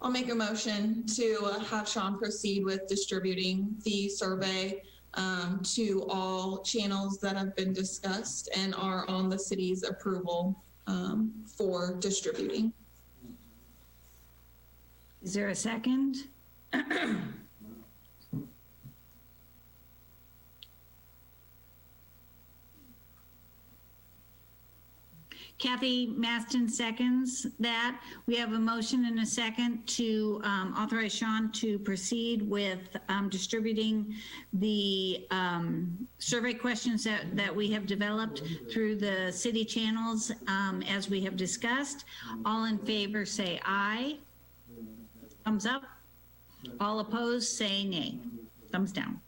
I'll make a motion to have Sean proceed with distributing the survey to all channels that have been discussed and are on the city's approval for distributing. Is there a second? Kathy Maston seconds that. We have a motion and a second to authorize Sean to proceed with distributing the survey questions that we have developed through the city channels as we have discussed. All in favor say aye. Thumbs up. All opposed say nay. Thumbs down.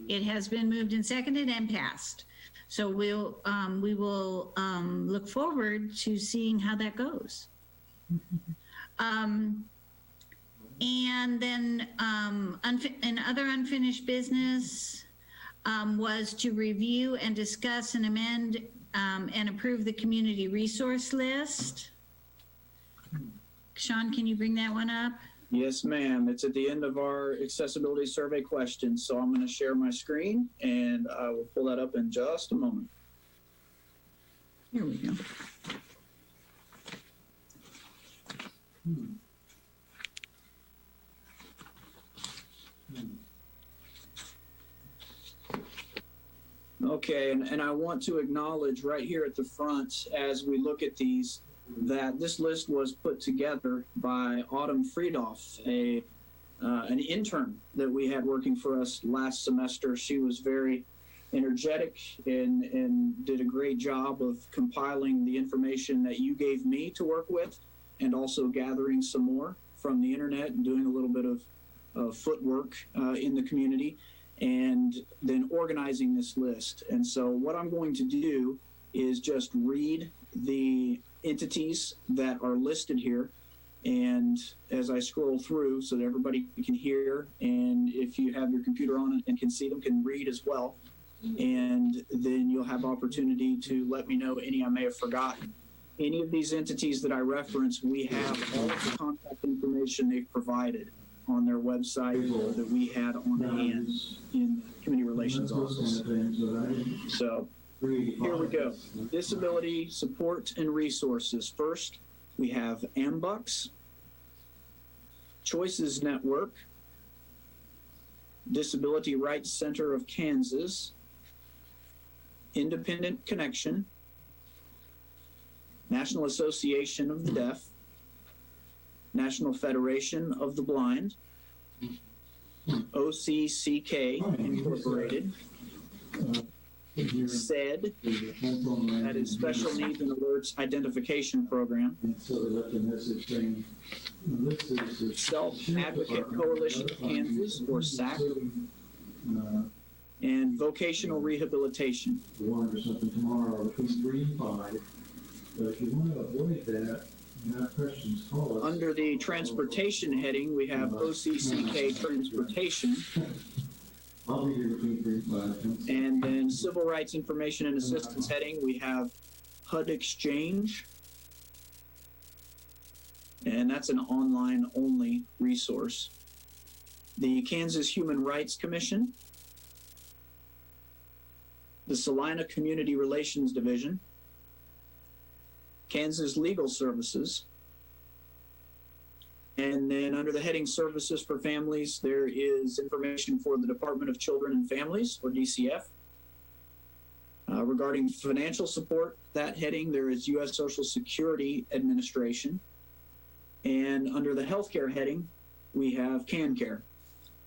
It has been moved and seconded and passed. So we will look forward to seeing how that goes. And then in other unfinished business was to review and discuss and amend and approve the community resource list. Sean, can you bring that one up? Yes, ma'am. It's at the end of our accessibility survey questions. So I'm going to share my screen and I will pull that up in just a moment. Here we go. Okay, and I want to acknowledge right here at the front, as we look at these, that this list was put together by Autumn Friedoff, an intern that we had working for us last semester. She was very energetic and did a great job of compiling the information that you gave me to work with, and also gathering some more from the internet and doing a little bit of footwork in the community, and then organizing this list. And so what I'm going to do is just read the entities that are listed here, and as I scroll through so that everybody can hear, and if you have your computer on and can see them, can read as well. And then you'll have opportunity to let me know any I may have forgotten. Any of these entities that I reference, we have all of the contact information they've provided on their website that we had on hand in the Community Relations Office. So here we go. Disability support and resources. First, we have AMBUCS, Choices Network, Disability Rights Center of Kansas, Independent Connection, National Association of the Deaf, National Federation of the Blind, OCCK Incorporated, SED, that is Special Needs and Alerts Identification Program, Self-Advocate Coalition of Kansas, or SAC, and Vocational Rehabilitation. Or something tomorrow between 3 and 5. But if you want to avoid that, you have questions, call us. Under the transportation heading, we have OCCK Transportation. I'll be here between 3 and 5. And then Civil Rights Information and Assistance heading, we have HUD Exchange. And that's an online-only resource. The Kansas Human Rights Commission. The Salina Community Relations Division. Kansas Legal Services. And then under the heading Services for Families, there is information for the Department of Children and Families, or DCF. Regarding financial support, that heading, there is U.S. Social Security Administration. And under the healthcare heading, we have CanCare.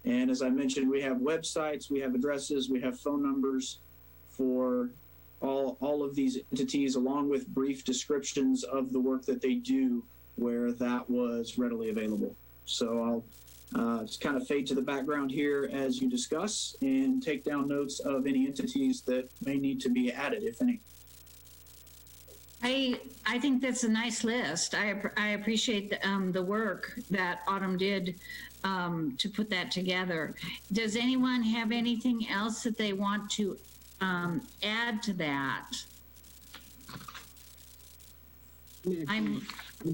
And as I mentioned, we have websites, we have addresses, we have phone numbers for all of these entities, along with brief descriptions of the work that they do where that was readily available. So I'll just kind of fade to the background here as you discuss and take down notes of any entities that may need to be added, if any. I think that's a nice list. I appreciate the work that Autumn did to put that together. Does anyone have anything else that they want to add to that? I'm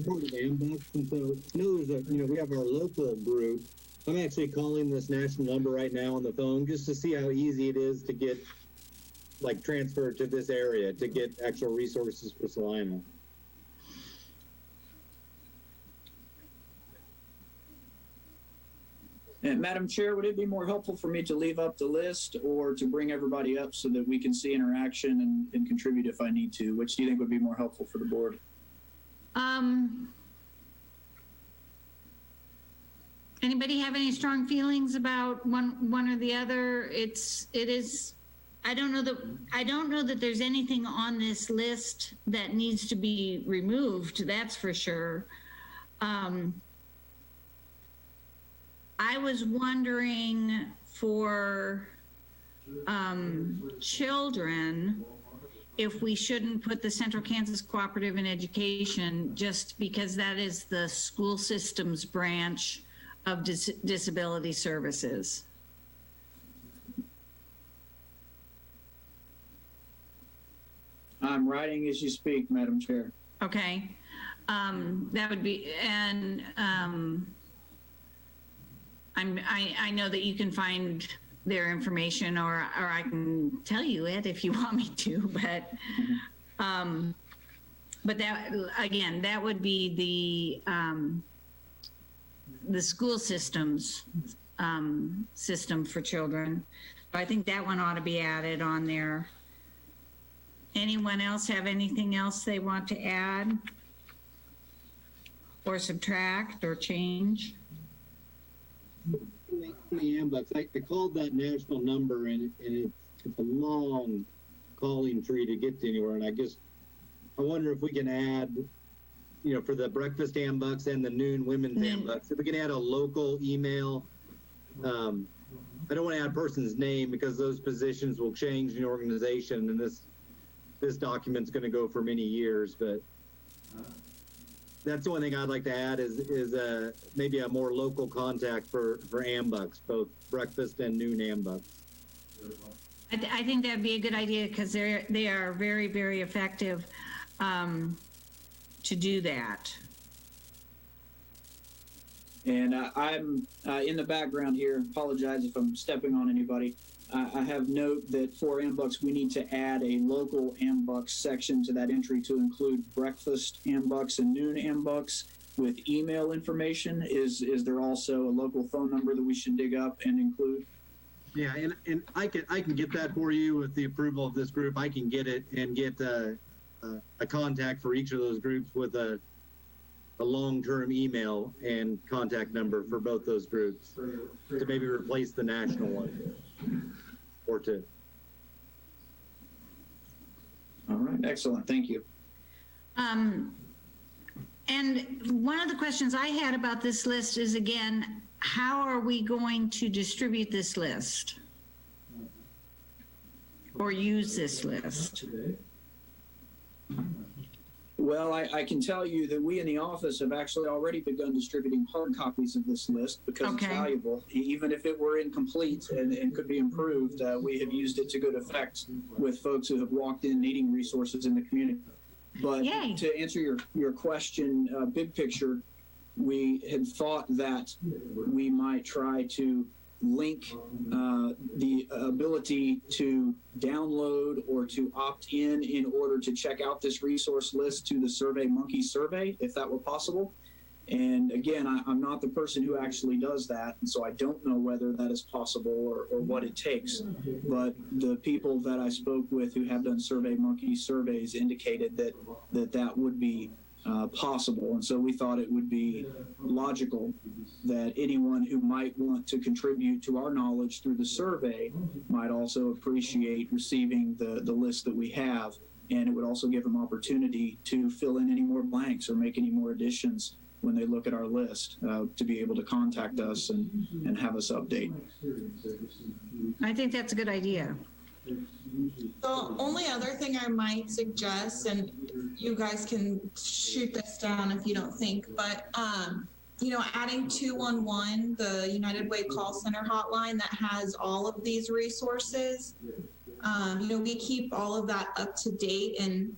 part of AMBUCS, and so I know there's we have our local group. I'm actually calling this national number right now on the phone just to see how easy it is to get transferred to this area to get actual resources for Salina. And Madam Chair, would it be more helpful for me to leave up the list or to bring everybody up so that we can see interaction and contribute if I need to? Which do you think would be more helpful for the board? Anybody have any strong feelings about one or the other? I don't know that there's anything on this list that needs to be removed. That's for sure. I was wondering for children if we shouldn't put the Central Kansas Cooperative in Education, just because that is the school systems branch of disability services. I'm writing as you speak, Madam Chair. Okay. That would be, and I know that you can find their information, or I can tell you it if you want me to, but But that, again, that would be the school system's system for children. I think that one ought to be added on there. Anyone else have anything else they want to add? Or subtract or change? The handbooks, I called that national number and it's a long calling tree to get to anywhere. And I wonder if we can add, for the breakfast handbooks and the noon women's handbooks, if we can add a local email. I don't want to add a person's name because those positions will change in the organization, and this document's going to go for many years. But that's the only thing I'd like to add is maybe a more local contact for handbooks, both breakfast and noon handbooks. I think that'd be a good idea because they are very, very effective to do that. And I'm in the background here. Apologize if I'm stepping on anybody. I have note that for AMBUCs, we need to add a local AMBUCs section to that entry to include breakfast AMBUCs and noon AMBUCs with email information. Is there also a local phone number that we should dig up and include? Yeah, and I can get that for you with the approval of this group. I can get it and get a contact for each of those groups with a long-term email and contact number for both those groups to maybe replace the national one or two. All right, excellent, thank you. And one of the questions I had about this list is, again, how are we going to distribute this list or use this list? Well, I can tell you that we in the office have actually already begun distributing hard copies of this list because it's valuable. Even if it were incomplete and could be improved, we have used it to good effect with folks who have walked in needing resources in the community. But Yay. To answer your question, big picture, we had thought that we might try to link the ability to download or to opt in order to check out this resource list to the SurveyMonkey survey, if that were possible. And again, I'm not the person who actually does that, and so I don't know whether that is possible or what it takes. But the people that I spoke with who have done SurveyMonkey surveys indicated that would be possible. And so we thought it would be logical that anyone who might want to contribute to our knowledge through the survey might also appreciate receiving the list that we have. And it would also give them opportunity to fill in any more blanks or make any more additions when they look at our list to be able to contact us and have us update. I think that's a good idea. The only other thing I might suggest, and you guys can shoot this down if you don't think, but adding 211, the United Way call center hotline that has all of these resources. We keep all of that up to date, and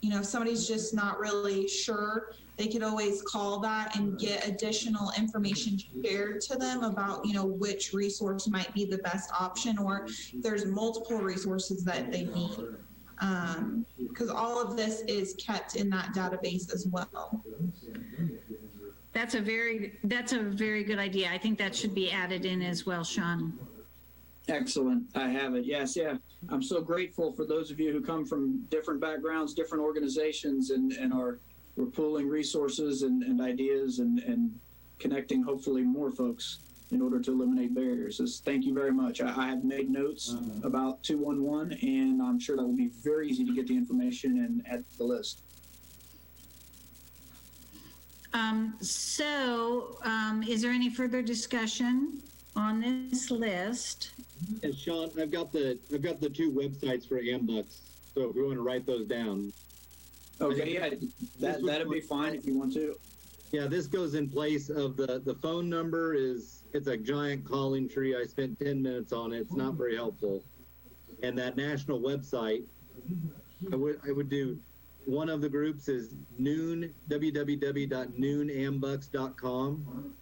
if somebody's just not really sure, they could always call that and get additional information shared to them about, which resource might be the best option, or there's multiple resources that they need. Because all of this is kept in that database as well. That's a very good idea. I think that should be added in as well, Sean. Excellent. I have it. Yes. Yeah. I'm so grateful for those of you who come from different backgrounds, different organizations, and we're pooling resources and ideas and connecting hopefully more folks in order to eliminate barriers. So thank you very much. I have made notes about 211, and I'm sure that will be very easy to get the information and add to the list. Is there any further discussion on this list? And Sean, I've got the two websites for AMBUCs, so if you want to write those down. Okay, yeah, that'd be fine if you want to. Yeah, this goes in place of the phone number. It's a giant calling tree. I spent 10 minutes on it. It's not very helpful. And that national website, I would do, one of the groups is www.noonambucks.com.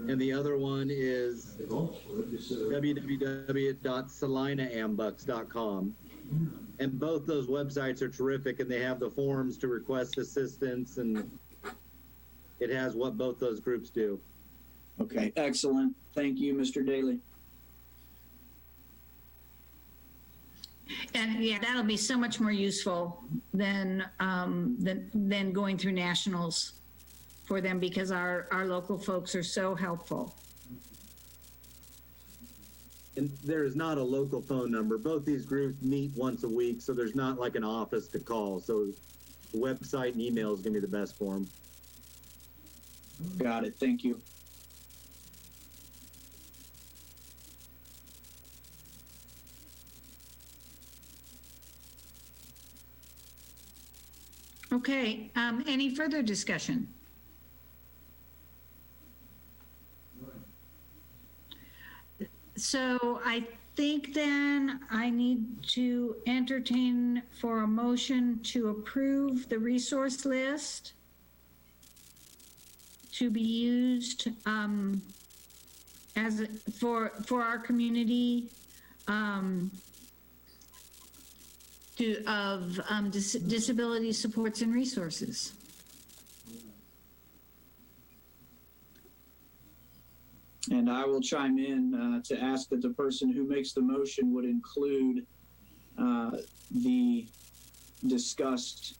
And the other one is www.salinaambucks.com. And both those websites are terrific, and they have the forms to request assistance, and it has what both those groups do. Okay, excellent. Thank you, Mr. Daly. And yeah, that'll be so much more useful than going through nationals for them, because our local folks are so helpful. And there is not a local phone number. Both these groups meet once a week, so there's not like an office to call. So the website and email is going to be the best for them. Got it. Thank you. Okay, any further discussion? So I think then I need to entertain for a motion to approve the resource list to be used as for our community disability supports and resources. And I will chime in to ask that the person who makes the motion would include the discussed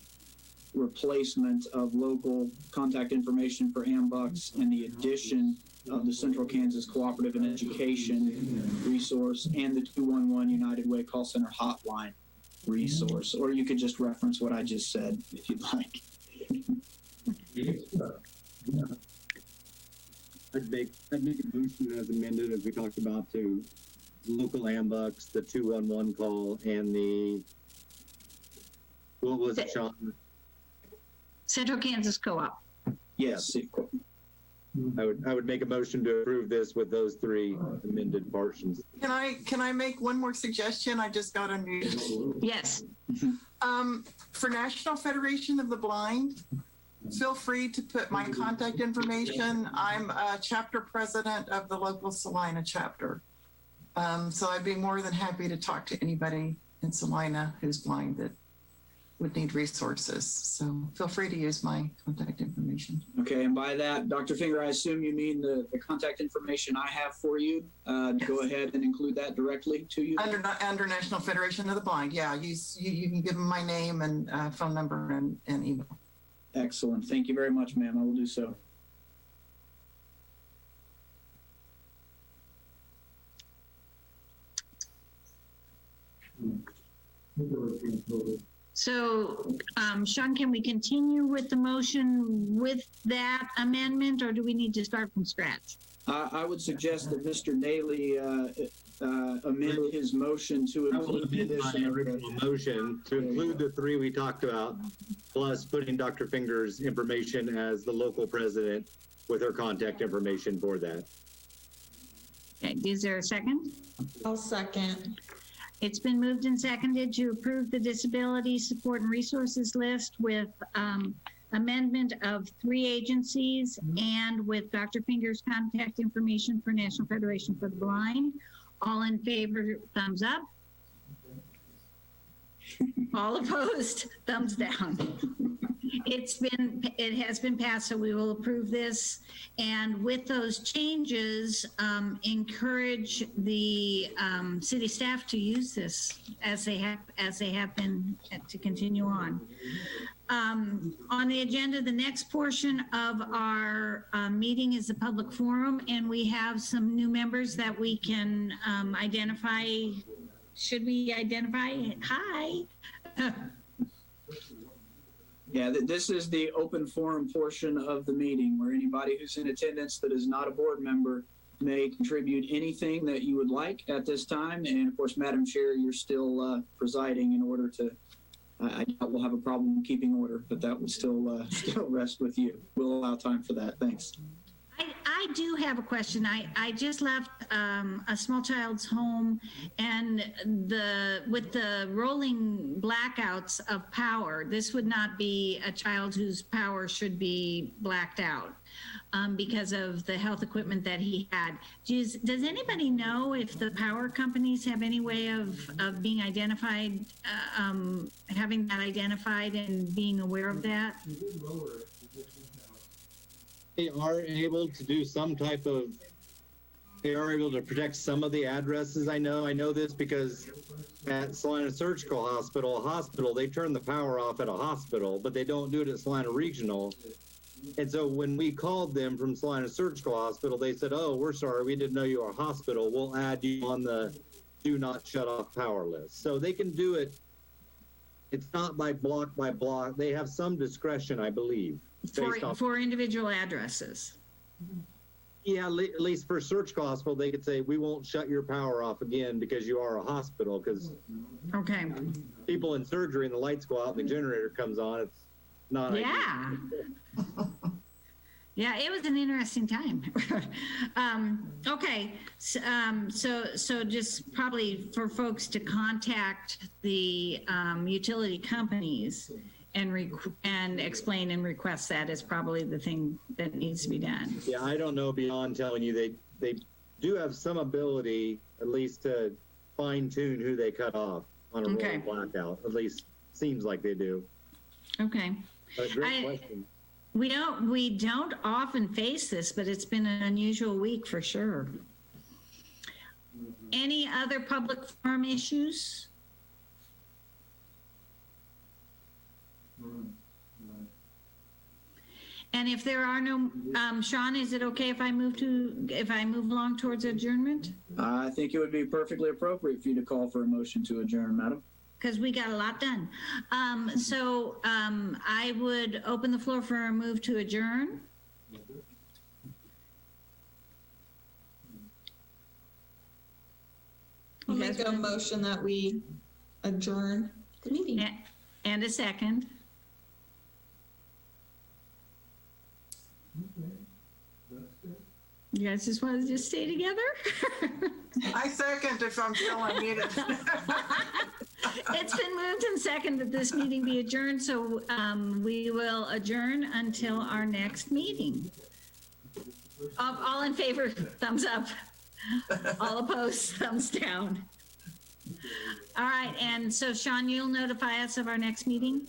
replacement of local contact information for AMBUCS and the addition of the Central Kansas Cooperative and Education resource and the 211 United Way call center hotline resource. Or you could just reference what I just said if you'd like. I'd make a motion as amended, as we talked about, to local AMBUCS, the 211 call, and the, what was it, Sean? Central Kansas Co-op. Yes. I would make a motion to approve this with those three amended portions. Can I make one more suggestion? I just got unmuted. Yes. For National Federation of the Blind, feel free to put my contact information. I'm a chapter president of the local Salina chapter. So I'd be more than happy to talk to anybody in Salina who's blind that would need resources. So feel free to use my contact information. Okay, and by that, Dr. Finger, I assume you mean the contact information I have for you. Yes. Go ahead and include that directly to you. Under National Federation of the Blind, yeah. You can give them my name and phone number and email. Excellent. Thank you very much, ma'am. I will do so. So, Sean, can we continue with the motion with that amendment, or do we need to start from scratch? I would suggest that Mr. Daly amend his motion to include the addition of original motion to include the three we talked about, plus putting Dr. Finger's information as the local president with her contact information for that. Okay, is there a second? I'll second. It's been moved and seconded to approve the disability support and resources list with amendment of 3 agencies and with Dr. Finger's contact information for National Federation for the Blind. All in favor, thumbs up. All opposed, thumbs down. It has been passed, so we will approve this. And with those changes, encourage the city staff to use this as they have been to continue on. On the agenda, the next portion of our meeting is the public forum, and we have some new members that we can identify. Should we identify? Hi. Yeah, this is the open forum portion of the meeting where anybody who's in attendance that is not a board member may contribute anything that you would like at this time. And of course, Madam Chair, you're still presiding in order to, I doubt we'll have a problem keeping order, but that will still rest with you. We'll allow time for that. Thanks. I I do have a question. I just left a small child's home, and with the rolling blackouts of power, this would not be a child whose power should be blacked out because of the health equipment that he had. Does anybody know if the power companies have any way of being identified, having that identified and being aware of that? They are able to do some type of, they are able to protect some of the addresses. I know this because at Salina Surgical Hospital, they turn the power off at a hospital, but they don't do it at Salina Regional. And so when we called them from Salina Surgical Hospital, they said, oh, we're sorry, we didn't know you were a hospital. We'll add you on the do not shut off power list. So they can do it. It's not by block by block. They have some discretion, I believe. For individual addresses. Yeah, at least for Surgical Hospital, they could say, we won't shut your power off again because you are a hospital, because okay, people in surgery and the lights go out and the generator comes on. It's not yeah. Yeah, it was an interesting time. Okay, so just probably for folks to contact the utility companies and explain and request that is probably the thing that needs to be done. Yeah, I don't know beyond telling you they do have some ability at least to fine tune who they cut off on a rolling blackout. At least seems like they do. Okay. But great question. We don't often face this, but it's been an unusual week for sure. Any other public forum issues? And if there are no, Sean, is it okay if I move along towards adjournment? I think it would be perfectly appropriate for you to call for a motion to adjourn, madam. Because we got a lot done. So I would open the floor for a move to adjourn. I'll make a motion that we adjourn the meeting. And a second. You guys just want to just stay together? I second if I'm still unmuted. It's been moved and seconded that this meeting be adjourned, so we will adjourn until our next meeting. All in favor, thumbs up. All opposed, thumbs down. All right, and so Sean, you'll notify us of our next meeting?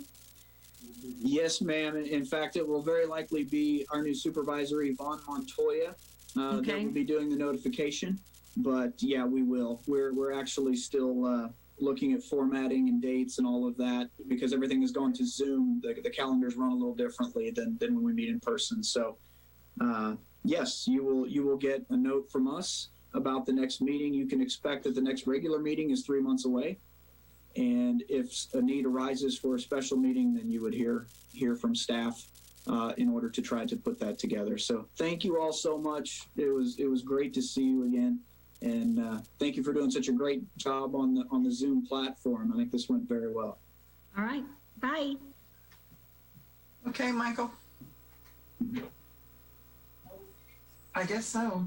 Yes, ma'am. In fact, it will very likely be our new supervisor, Yvonne Montoya, that will be doing the notification. But yeah, we will. We're actually still looking at formatting and dates and all of that because everything is going to Zoom. The calendars run a little differently than when we meet in person. So yes, you will get a note from us about the next meeting. You can expect that the next regular meeting is 3 months away. And if a need arises for a special meeting, then you would hear from staff in order to try to put that together. So thank you all so much. It was great to see you again. And thank you for doing such a great job on the Zoom platform. I think this went very well. All right. Bye. Okay, Michael. I guess so.